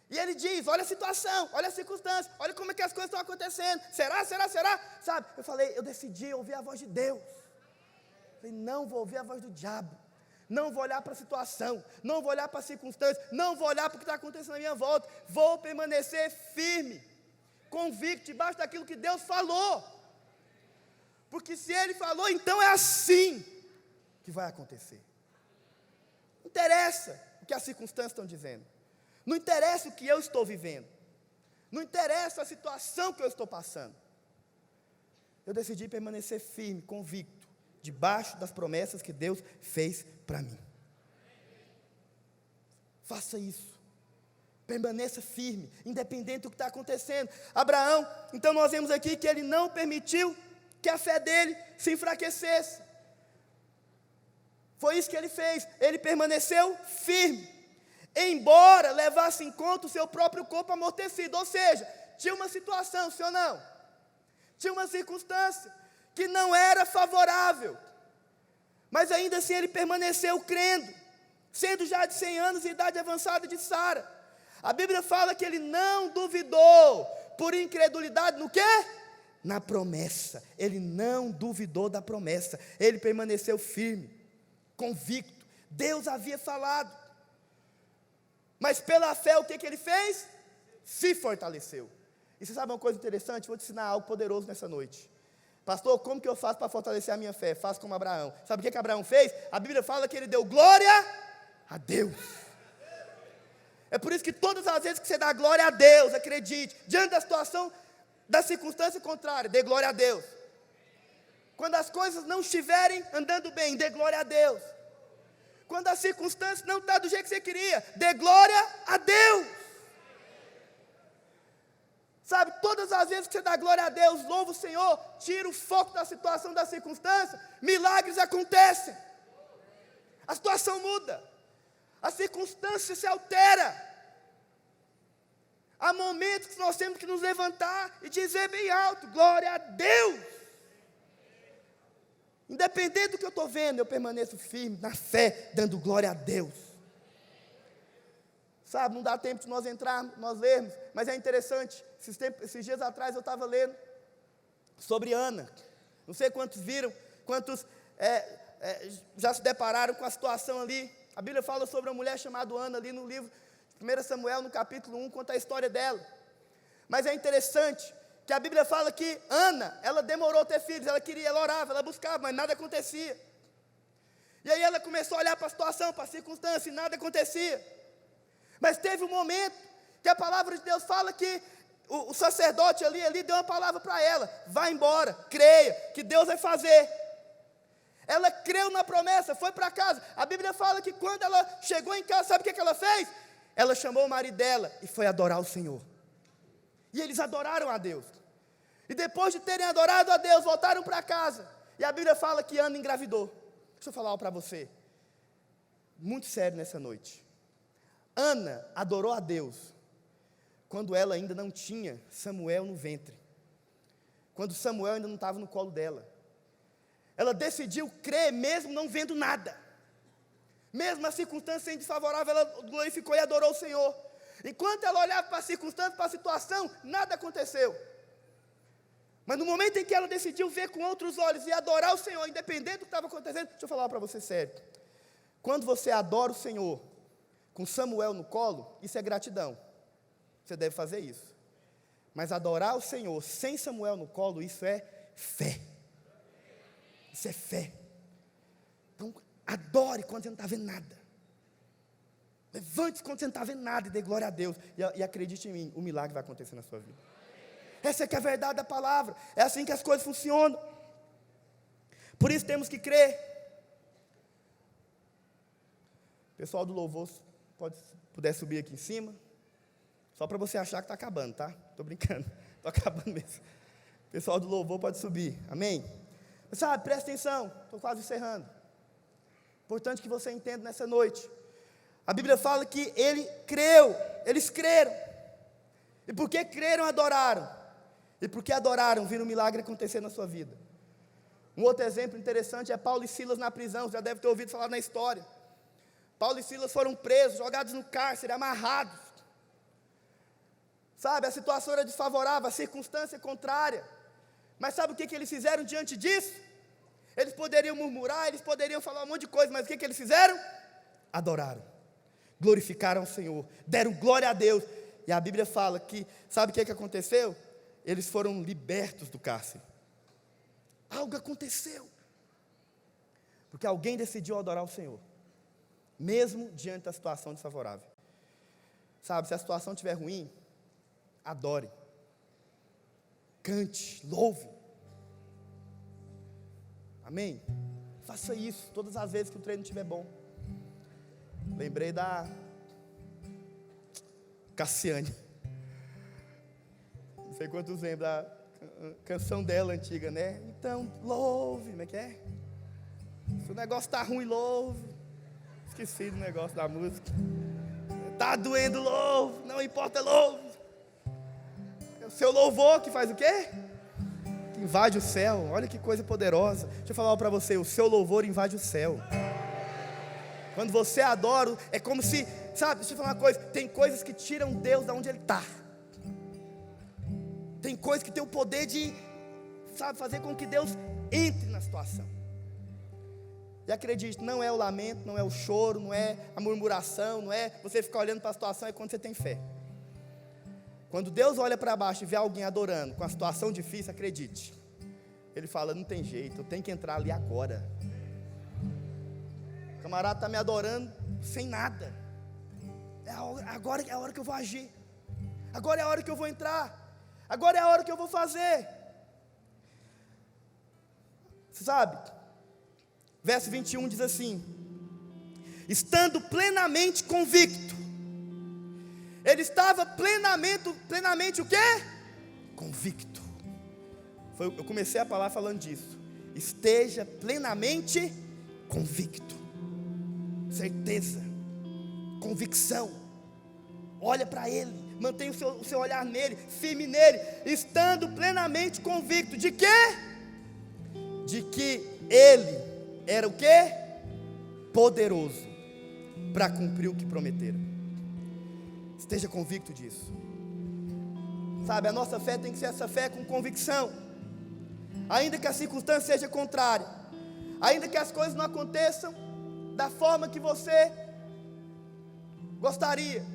E ele diz, olha a situação, olha a circunstância, olha como é que as coisas estão acontecendo. Será? Sabe, eu decidi ouvir a voz de Deus. Falei, não vou ouvir a voz do diabo. Não vou olhar para a situação, não vou olhar para a circunstância, não vou olhar para o que está acontecendo na minha volta. Vou permanecer firme, convicto, debaixo daquilo que Deus falou. Porque se Ele falou, então é assim que vai acontecer. Não interessa o que as circunstâncias estão dizendo. Não interessa o que eu estou vivendo. Não interessa a situação que eu estou passando. Eu decidi permanecer firme, convicto, debaixo das promessas que Deus fez para mim. Faça isso. Permaneça firme, independente do que está acontecendo. Abraão, então nós vemos aqui que ele não permitiu que a fé dele se enfraquecesse. Foi isso que ele fez, ele permaneceu firme, embora levasse em conta o seu próprio corpo amortecido, ou seja, tinha uma situação, sim ou não? Tinha uma circunstância que não era favorável, mas ainda assim ele permaneceu crendo, sendo já de 100 anos de idade avançada de Sara. A Bíblia fala que ele não duvidou, por incredulidade no quê? Na promessa. Ele não duvidou da promessa, ele permaneceu firme, convicto. Deus havia falado, mas pela fé o que ele fez? Se fortaleceu. E você sabe uma coisa interessante? Vou te ensinar algo poderoso nessa noite. Pastor, como que eu faço para fortalecer a minha fé? Faço como Abraão. Sabe o que Abraão fez? A Bíblia fala que ele deu glória a Deus. É por isso que todas as vezes que você dá glória a Deus, acredite, diante da situação, da circunstância contrária, dê glória a Deus. Quando as coisas não estiverem andando bem, dê glória a Deus. Quando a circunstância não está do jeito que você queria, dê glória a Deus. Sabe, todas as vezes que você dá glória a Deus, louva o Senhor, tira o foco da situação, da circunstância, milagres acontecem. A situação muda, a circunstância se altera. Há momentos que nós temos que nos levantar e dizer bem alto, glória a Deus. Independente do que eu estou vendo, eu permaneço firme, na fé, dando glória a Deus. Sabe, não dá tempo de nós entrarmos, nós lermos, mas é interessante, esses dias atrás eu estava lendo sobre Ana, não sei quantos viram, quantos já se depararam com a situação ali. A Bíblia fala sobre uma mulher chamada Ana ali no livro de 1 Samuel, no capítulo 1, conta a história dela. Mas é interessante que a Bíblia fala que Ana, ela demorou a ter filhos, ela orava, ela buscava, mas nada acontecia. E aí ela começou a olhar para a situação, para a circunstância, e nada acontecia. Mas teve um momento que a palavra de Deus fala que o sacerdote ali deu uma palavra para ela, vai embora, creia, que Deus vai fazer. Ela creu na promessa, foi para casa. A Bíblia fala que quando ela chegou em casa, sabe o que ela fez? Ela chamou o marido dela e foi adorar o Senhor. E eles adoraram a Deus. E depois de terem adorado a Deus, voltaram para casa. E a Bíblia fala que Ana engravidou. Deixa eu falar algo para você, muito sério nessa noite. Ana adorou a Deus quando ela ainda não tinha Samuel no ventre, quando Samuel ainda não estava no colo dela. Ela decidiu crer mesmo não vendo nada, mesmo a circunstância sendo desfavorável, ela glorificou e adorou o Senhor. Enquanto ela olhava para a circunstância, para a situação, nada aconteceu. Mas no momento em que ela decidiu ver com outros olhos e adorar o Senhor, independente do que estava acontecendo, deixa eu falar para você sério, quando você adora o Senhor com Samuel no colo, isso é gratidão, você deve fazer isso. Mas adorar o Senhor sem Samuel no colo, isso é fé. Isso é fé. Então, adore quando você não está vendo nada. Levante-se quando você não está vendo nada e dê glória a Deus. E acredite em mim, o milagre vai acontecer na sua vida. Essa é que é a verdade da palavra. É assim que as coisas funcionam. Por isso temos que crer. Pessoal do louvor, puder subir aqui em cima. Só para você achar que está acabando, tá? Estou brincando. Estou acabando mesmo. Pessoal do louvor pode subir. Amém? Sabe, presta atenção. Estou quase encerrando. Importante que você entenda nessa noite. A Bíblia fala que ele creu. Eles creram. E porque creram, adoraram. E porque adoraram, viram um milagre acontecer na sua vida. Um outro exemplo interessante é Paulo e Silas na prisão. Você já deve ter ouvido falar na história. Paulo e Silas foram presos, jogados no cárcere, amarrados. Sabe, a situação era desfavorável, a circunstância contrária. Mas sabe o que eles fizeram diante disso? Eles poderiam murmurar, eles poderiam falar um monte de coisa, mas o que eles fizeram? Adoraram, glorificaram o Senhor, deram glória a Deus. E a Bíblia fala que, sabe o que aconteceu? Eles foram libertos do cárcere. Algo aconteceu. Porque alguém decidiu adorar o Senhor, mesmo diante da situação desfavorável. Sabe, se a situação estiver ruim, adore, cante, louve. Amém? Faça isso todas as vezes que o treino estiver bom. Lembrei da Cassiane. Não sei quantos lembram da canção dela antiga, né? Então, louve, como é que é? Isso negócio está ruim, louve. Esqueci do negócio da música. Está doendo, louve. Não importa, louve. É o seu louvor que faz o quê? Que invade o céu. Olha que coisa poderosa. Deixa eu falar para você, o seu louvor invade o céu. Quando você adora, é como se, sabe, deixa eu falar uma coisa, tem coisas que tiram Deus de onde Ele está. Tem coisas que tem o poder de, sabe, fazer com que Deus entre na situação. E acredite, não é o lamento, não é o choro, não é a murmuração, não é você ficar olhando para a situação, é quando você tem fé. Quando Deus olha para baixo e vê alguém adorando com a situação difícil, acredite. Ele fala, não tem jeito, eu tenho que entrar ali agora. O camarada está me adorando sem nada. Agora é a hora que eu vou agir. Agora é a hora que eu vou entrar. Agora é a hora que eu vou fazer. Você sabe? Verso 21 diz assim: estando plenamente convicto. Ele estava plenamente o quê? Convicto. Eu comecei a palavra falando disso. Esteja plenamente convicto. Certeza. Convicção. Olha para Ele. Mantenha o seu olhar nele. Firme nele. Estando plenamente convicto. De quê? De que Ele era o quê? Poderoso para cumprir o que prometera. Esteja convicto disso. Sabe, a nossa fé tem que ser essa fé com convicção. Ainda que a circunstância seja contrária, ainda que as coisas não aconteçam da forma que você gostaria.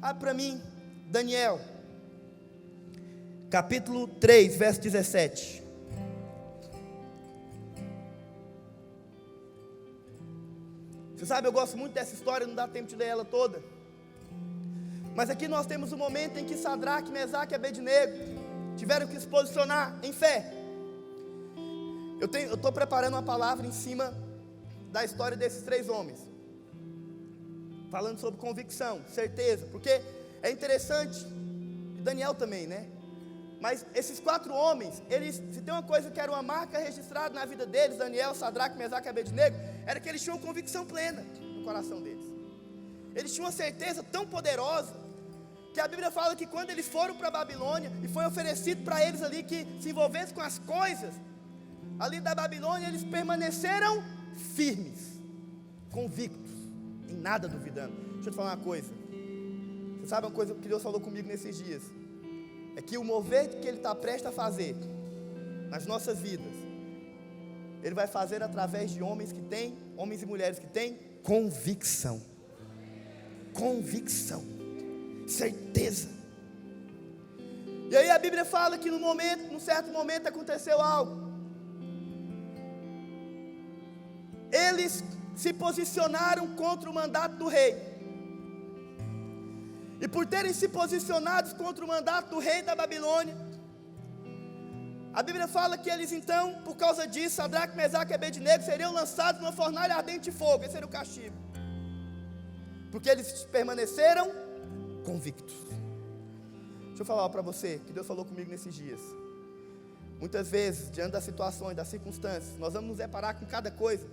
Abre para mim, Daniel, capítulo 3, verso 17. Você sabe, eu gosto muito dessa história, não dá tempo de ler ela toda. Mas aqui nós temos um momento em que Sadraque, Mesaque e Abednego tiveram que se posicionar em fé. Eu estou preparando uma palavra em cima da história desses 3 homens, falando sobre convicção, certeza, porque é interessante, e Daniel também, né? Mas esses 4 homens, eles, se tem uma coisa que era uma marca registrada na vida deles, Daniel, Sadraque, Mesaque e Abednego, era que eles tinham convicção plena no coração deles. Eles tinham uma certeza tão poderosa, que a Bíblia fala que quando eles foram para a Babilônia, e foi oferecido para eles ali que se envolvessem com as coisas ali da Babilônia, eles permaneceram firmes, convictos, em nada duvidando. Deixa eu te falar uma coisa. Você sabe uma coisa que Deus falou comigo nesses dias? É que o mover que Ele está prestes a fazer nas nossas vidas, Ele vai fazer através de homens e mulheres que têm convicção. Convicção, certeza. E aí a Bíblia fala que num certo momento aconteceu algo. Eles se posicionaram contra o mandato do rei. E por terem se posicionado contra o mandato do rei da Babilônia, a Bíblia fala que eles então, por causa disso, Sadraque, Mesaque e Abednego seriam lançados numa fornalha ardente de fogo. Esse era o castigo, porque eles permaneceram convictos. Deixa eu falar para você, que Deus falou comigo nesses dias. Muitas vezes, diante das situações, das circunstâncias, nós vamos nos deparar com cada coisa,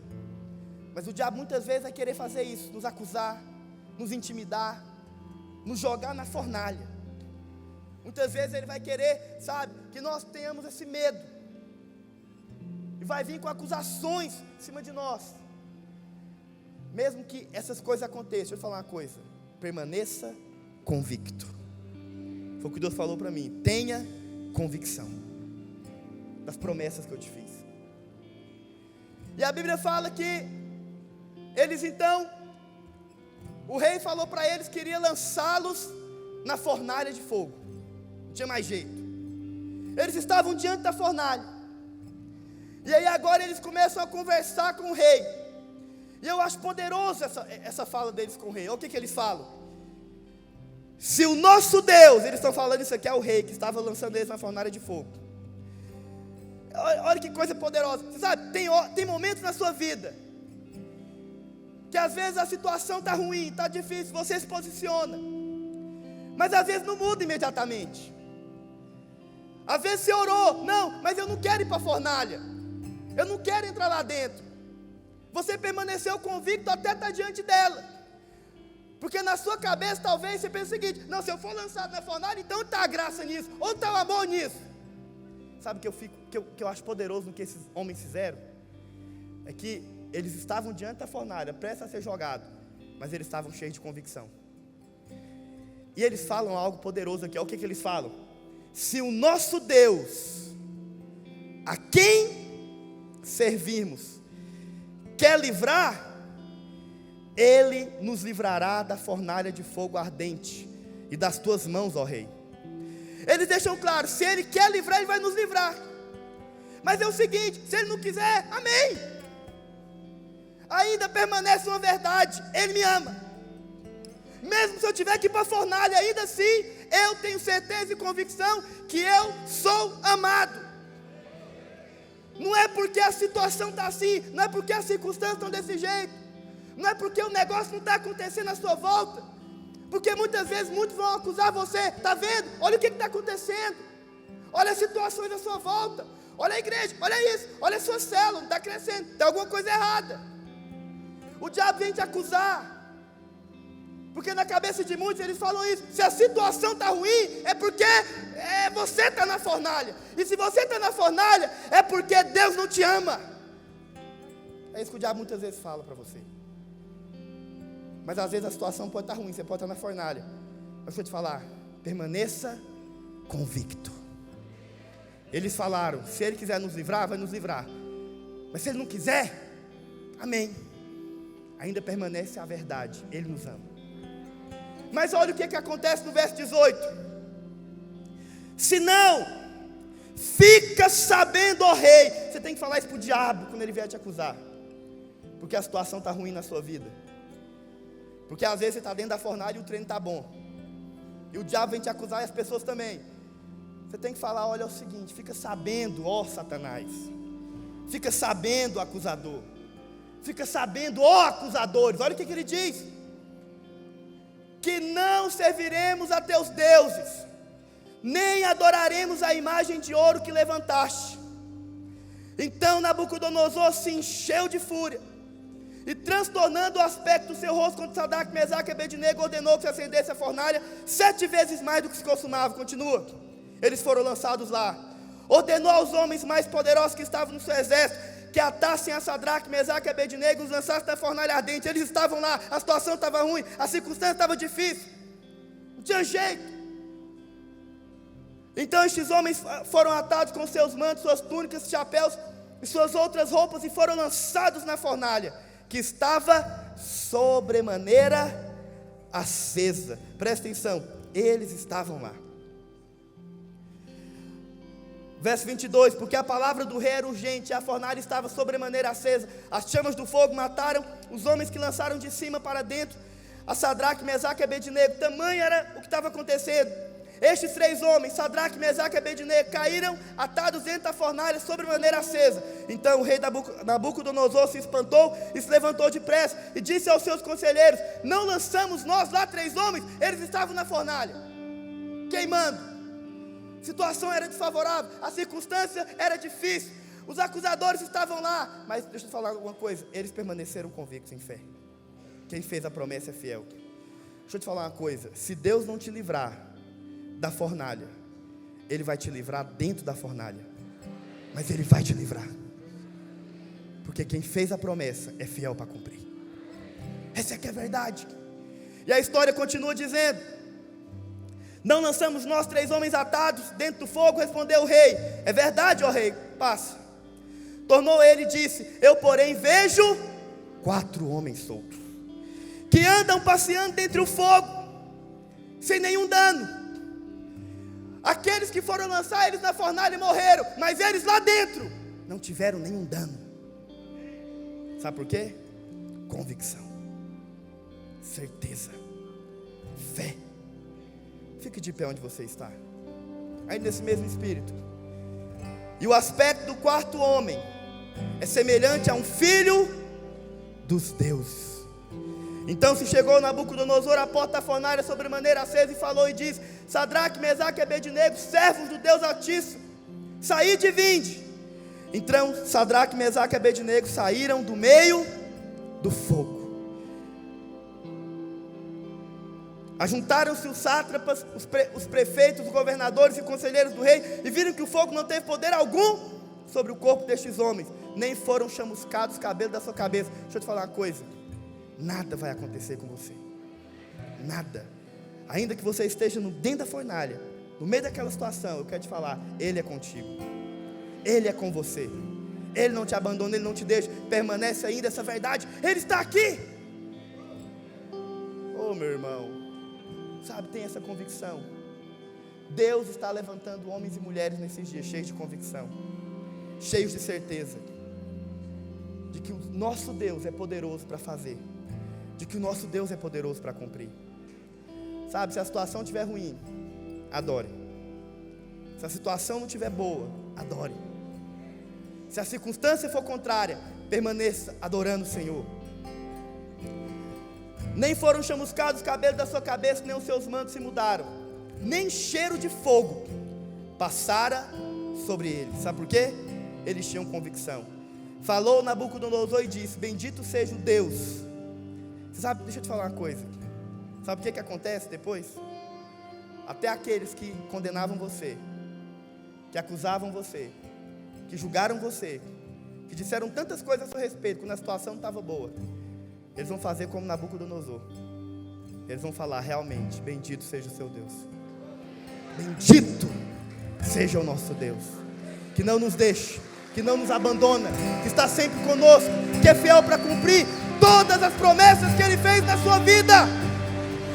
mas o diabo muitas vezes vai querer fazer isso, nos acusar, nos intimidar, nos jogar na fornalha. Muitas vezes ele vai querer, sabe, que nós tenhamos esse medo, e vai vir com acusações em cima de nós. Mesmo que essas coisas aconteçam, deixa eu falar uma coisa: permaneça convicto. Foi o que Deus falou para mim. Tenha convicção das promessas que eu te fiz. E a Bíblia fala que eles então, o rei falou para eles que iria lançá-los na fornalha de fogo. Não tinha mais jeito. Eles estavam diante da fornalha. E aí agora eles começam a conversar com o rei. E eu acho poderoso essa fala deles com o rei. Olha o que eles falam. Se o nosso Deus, eles estão falando isso aqui, é o rei que estava lançando eles na fornalha de fogo. Olha que coisa poderosa. Você sabe, tem momentos na sua vida que às vezes a situação está ruim, está difícil, você se posiciona, mas às vezes não muda imediatamente. Às vezes você orou, não, mas eu não quero ir para a fornalha, eu não quero entrar lá dentro. você permaneceu convicto até estar diante dela, porque na sua cabeça talvez você pense o seguinte: não, se eu for lançado na fornalha, então está a graça nisso, ou está o amor nisso. Sabe o que eu acho poderoso no que esses homens fizeram? É que eles estavam diante da fornalha, prestes a ser jogados, mas eles estavam cheios de convicção. E eles falam algo poderoso aqui. Olha o que eles falam: se o nosso Deus, a quem servirmos, quer livrar, Ele nos livrará da fornalha de fogo ardente e das tuas mãos, ó Rei. Eles deixam claro: se Ele quer livrar, Ele vai nos livrar. Mas é o seguinte: se Ele não quiser, amém. Ainda permanece uma verdade: Ele me ama. Mesmo se eu tiver que ir para a fornalha, ainda assim, eu tenho certeza e convicção que eu sou amado. Não é porque a situação está assim, não é porque as circunstâncias estão desse jeito, não é porque o negócio não está acontecendo à sua volta, porque muitas vezes muitos vão acusar você: está vendo? Olha o que está acontecendo, olha as situações à sua volta, olha a igreja, olha isso, olha a sua célula, não está crescendo, tem alguma coisa errada. O diabo vem te acusar, porque na cabeça de muitos eles falam isso: se a situação está ruim, é porque você está na fornalha, e se você está na fornalha, é porque Deus não te ama. É isso que o diabo muitas vezes fala para você. Mas às vezes a situação pode estar ruim, você pode estar na fornalha, mas deixa eu te falar: permaneça convicto. Eles falaram: se Ele quiser nos livrar, vai nos livrar, mas se Ele não quiser, amém. Ainda permanece a verdade: Ele nos ama. Mas olha o que acontece no verso 18: se não, fica sabendo, ó Rei. Você tem que falar isso para o diabo quando ele vier te acusar, porque a situação está ruim na sua vida, porque às vezes você está dentro da fornalha e o treino está bom, e o diabo vem te acusar, e as pessoas também. Você tem que falar: olha, é o seguinte, fica sabendo, ó Satanás, fica sabendo, acusador, fica sabendo, ó acusadores. Olha o que ele diz: que não serviremos a teus deuses, nem adoraremos a imagem de ouro que levantaste. Então Nabucodonosor se encheu de fúria, e transtornando o aspecto do seu rosto contra Sadraque, Mesaque e Abednego, ordenou que se acendesse a fornalha 7 vezes mais do que se costumava. Continua. Eles foram lançados lá. Ordenou aos homens mais poderosos que estavam no seu exército que atassem a Sadraque, Mesaque e Abednego e os lançassem na fornalha ardente. Eles estavam lá, a situação estava ruim, a circunstância estava difícil, não tinha jeito. Então estes homens foram atados com seus mantos, suas túnicas, chapéus e suas outras roupas, e foram lançados na fornalha, que estava sobremaneira acesa. Presta atenção, eles estavam lá. Verso 22, porque a palavra do rei era urgente, e a fornalha estava sobremaneira acesa. As chamas do fogo mataram os homens que lançaram de cima para dentro a Sadraque, Mesaque e Abednego. Tamanho era o que estava acontecendo. Estes 3 homens, Sadraque, Mesaque e Abednego, caíram atados dentro da fornalha sobremaneira acesa. Então o rei Nabucodonosor se espantou e se levantou depressa e disse aos seus conselheiros: não lançamos nós lá 3 homens? Eles estavam na fornalha, queimando. A situação era desfavorável, a circunstância era difícil, os acusadores estavam lá, mas deixa eu falar uma coisa: eles permaneceram convictos em fé. Quem fez a promessa é fiel. Deixa eu te falar uma coisa: se Deus não te livrar da fornalha, Ele vai te livrar dentro da fornalha, mas Ele vai te livrar, porque quem fez a promessa é fiel para cumprir. Essa é que é a verdade. E a história continua dizendo: não lançamos nós 3 homens atados dentro do fogo? Respondeu o rei: é verdade, ó rei, passa. Tornou ele e disse: eu porém vejo 4 homens soltos, que andam passeando dentre o fogo, sem nenhum dano. Aqueles que foram lançar eles na fornalha morreram, mas eles lá dentro não tiveram nenhum dano. Sabe por quê? Convicção, certeza, fé. Fique de pé onde você está, aí nesse mesmo espírito. E o aspecto do 4º homem é semelhante a um filho dos deuses. Então se chegou Nabucodonosor à porta da fornalha sobremaneira acesa e falou e disse: Sadraque, Mesaque e Abednego, servos do Deus Altíssimo, saíde e vinde. Então Sadraque, Mesaque e Abednego saíram do meio do fogo. Ajuntaram-se os sátrapas, os prefeitos, os governadores e conselheiros do rei, e viram que o fogo não teve poder algum sobre o corpo destes homens, nem foram chamuscados os cabelos da sua cabeça. Deixa eu te falar uma coisa: nada vai acontecer com você, nada. Ainda que você esteja dentro da fornalha, no meio daquela situação, eu quero te falar, Ele é contigo, Ele é com você, Ele não te abandona, Ele não te deixa, permanece ainda essa verdade, Ele está aqui. Oh, meu irmão, sabe, tem essa convicção. Deus está levantando homens e mulheres nesses dias, cheios de convicção, cheios de certeza, de que o nosso Deus é poderoso para fazer, de que o nosso Deus é poderoso para cumprir. Sabe, se a situação estiver ruim, adore. Se a situação não estiver boa, adore. Se a circunstância for contrária, permaneça adorando o Senhor. Nem foram chamuscados os cabelos da sua cabeça, nem os seus mantos se mudaram, nem cheiro de fogo passara sobre eles. Sabe por quê? Eles tinham convicção. Falou Nabucodonosor e disse: bendito seja o Deus. Você sabe, deixa eu te falar uma coisa. Sabe o que acontece depois? Até aqueles que condenavam você, que acusavam você, que julgaram você, que disseram tantas coisas a seu respeito, quando a situação não estava boa, eles vão fazer como Nabucodonosor. Eles vão falar: realmente, bendito seja o seu Deus, bendito seja o nosso Deus, que não nos deixa, que não nos abandona, que está sempre conosco, que é fiel para cumprir todas as promessas que Ele fez na sua vida.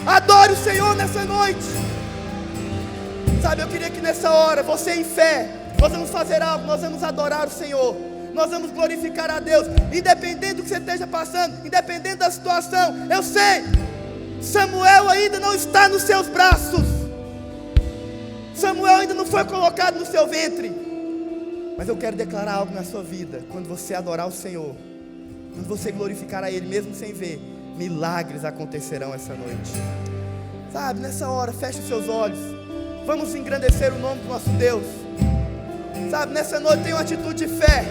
Adore o Senhor nessa noite. Sabe, eu queria que nessa hora, você em fé, nós vamos fazer algo, nós vamos adorar o Senhor, nós vamos glorificar a Deus, independente do que você esteja passando, independente da situação. Eu sei, Samuel ainda não está nos seus braços, Samuel ainda não foi colocado no seu ventre, mas eu quero declarar algo na sua vida. Quando você adorar o Senhor, quando você glorificar a Ele, mesmo sem ver, milagres acontecerão essa noite. Sabe, nessa hora, feche os seus olhos, vamos engrandecer o nome do nosso Deus. Sabe, nessa noite tem uma atitude de fé,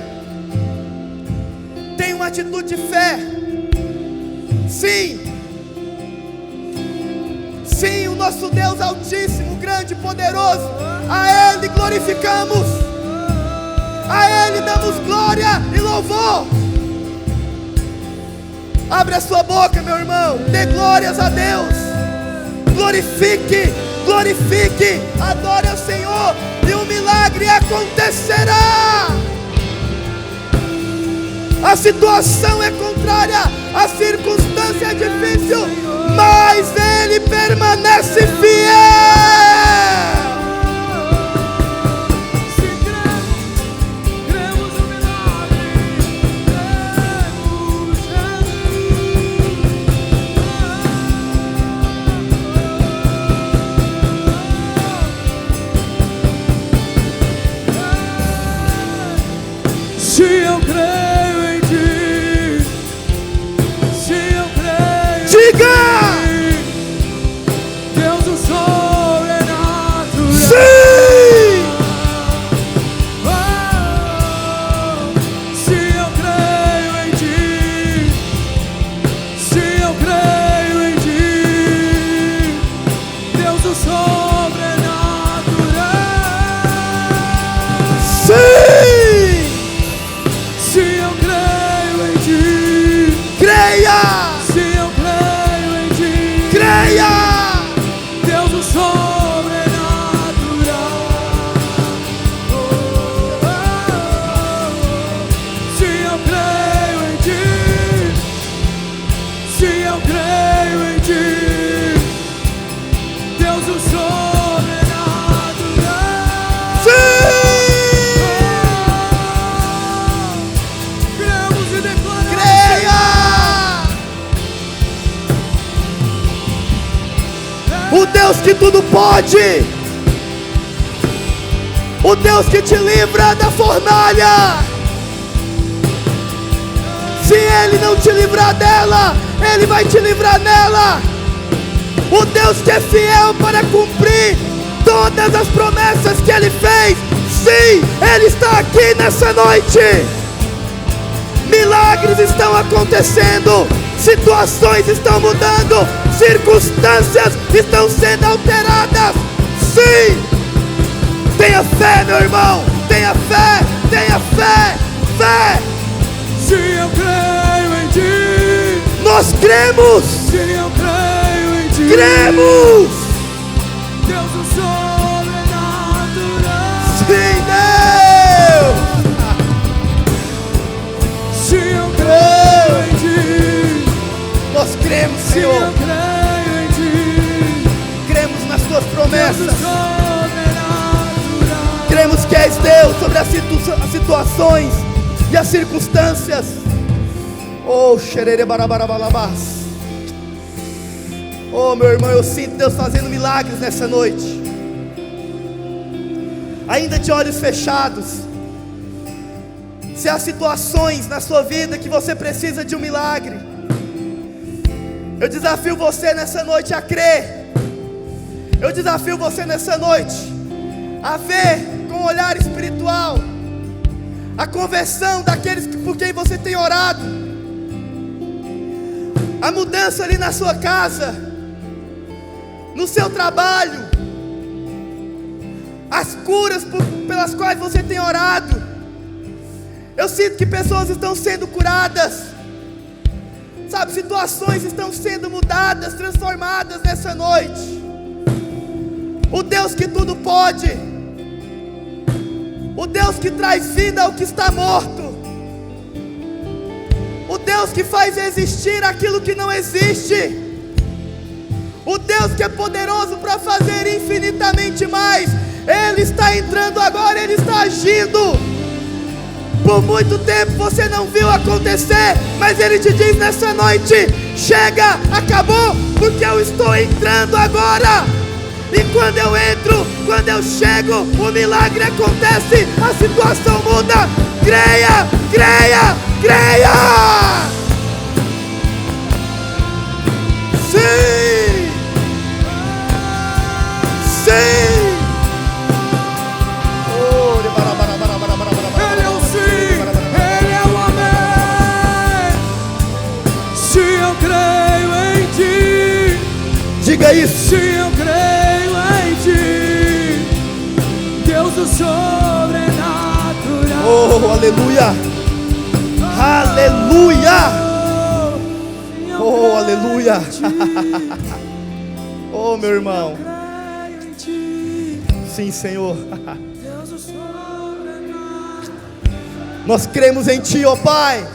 tem uma atitude de fé. Sim, sim, o nosso Deus altíssimo, grande e poderoso, a Ele glorificamos, a Ele damos glória e louvor. Abre a sua boca, meu irmão, dê glórias a Deus, glorifique, glorifique, adore ao Senhor, e um milagre acontecerá. A situação é contrária, a circunstância é difícil, mas Ele permanece fiel. Se eu creio em Ti, se eu creio, diga! em Ti, Deus do sobrenatural. Sim! Se eu creio em Ti, se eu creio em Ti, Deus do sobrenatural. Sim! Se eu creio em Ti, Creia! se eu creio em Ti, Creia! Deus do sobrenatural. Se eu creio em Ti, se eu creio em Ti, Deus do sobrenatural. Cremos e declaramos. Creia! O Deus que tudo pode, o Deus que te livra da fornalha, se Ele não te livrar dela, Ele vai te livrar nela. O Deus que é fiel para cumprir todas as promessas que Ele fez, sim, Ele está aqui nessa noite. Milagres estão acontecendo, situações estão mudando, circunstâncias estão sendo alteradas. Sim! Tenha fé, meu irmão, tenha fé, tenha fé, fé. Se eu creio em ti, Nós cremos, se eu creio em ti, cremos. Deus do sobrenatural. Sim, Deus. Se eu creio em ti, Nós cremos, se eu Senhor. creio em ti, Cremos nas tuas Deus do promessas. sobrenatural. Cremos que és Deus sobre as situações e as circunstâncias. Oh, xerere barabarabalabás. Oh, meu irmão, eu sinto Deus fazendo milagres nessa noite. Ainda de olhos fechados. Se há situações na sua vida que você precisa de um milagre, eu desafio você nessa noite a crer. Eu desafio você nessa noite a ver com um olhar espiritual a conversão daqueles por quem você tem orado, a mudança ali na sua casa, no seu trabalho, as curas pelas quais você tem orado. Eu sinto que pessoas estão sendo curadas, sabe, situações estão sendo mudadas, transformadas nessa noite. O Deus que tudo pode, o Deus que traz vida ao que está morto, o Deus que faz existir aquilo que não existe, o Deus que é poderoso para fazer infinitamente mais. Ele está entrando agora, Ele está agindo. Por muito tempo você não viu acontecer, mas Ele te diz nessa noite: chega, acabou, porque eu estou entrando agora. E quando eu entro, quando eu chego, o milagre acontece, a situação muda. Creia, creia, creia. Sim, sim. Ele é o sim, Ele é o amém. Se eu creio em ti, Diga isso. se eu creio em ti, Deus do sobrenatural. Oh, aleluia. Aleluia. Oh, aleluia. Oh, meu irmão. Creio em ti, Sim, Senhor. Deus do sobrenatural. Nós cremos em Ti, ó Pai.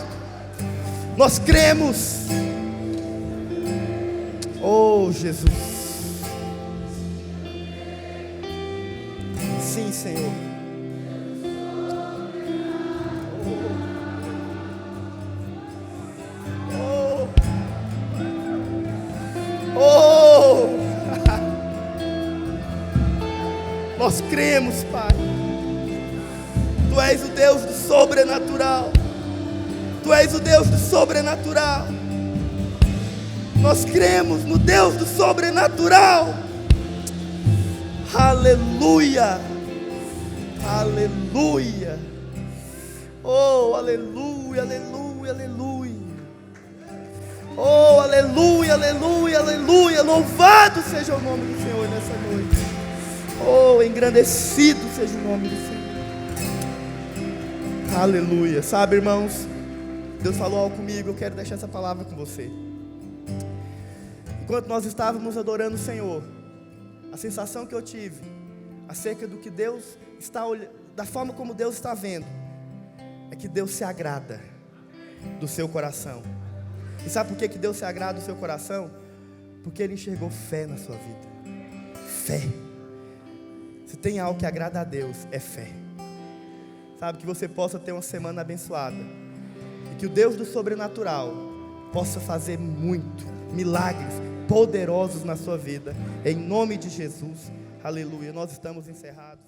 Nós cremos. Oh, Jesus. Sim, Senhor. Oh. Oh. Nós cremos, Pai. Tu és o Deus do sobrenatural. Tu és o Deus do sobrenatural. Nós cremos no Deus do sobrenatural. Aleluia. Aleluia. Oh, aleluia, aleluia, aleluia. Oh, aleluia, aleluia, aleluia. Louvado seja o nome do Senhor nessa noite. Oh, engrandecido seja o nome do Senhor. Aleluia. Sabe, irmãos, Deus falou algo comigo. Eu quero deixar essa palavra com você. Enquanto nós estávamos adorando o Senhor, a sensação que eu tive acerca do que Deus está olhando, da forma como Deus está vendo, é que Deus se agrada do seu coração. E sabe por que Deus se agrada do seu coração? Porque Ele enxergou fé na sua vida. Fé. Se tem algo que agrada a Deus, é fé. Sabe, que você possa ter uma semana abençoada, e que o Deus do sobrenatural possa fazer muito, milagres poderosos na sua vida, em nome de Jesus. Aleluia. Nós estamos encerrados.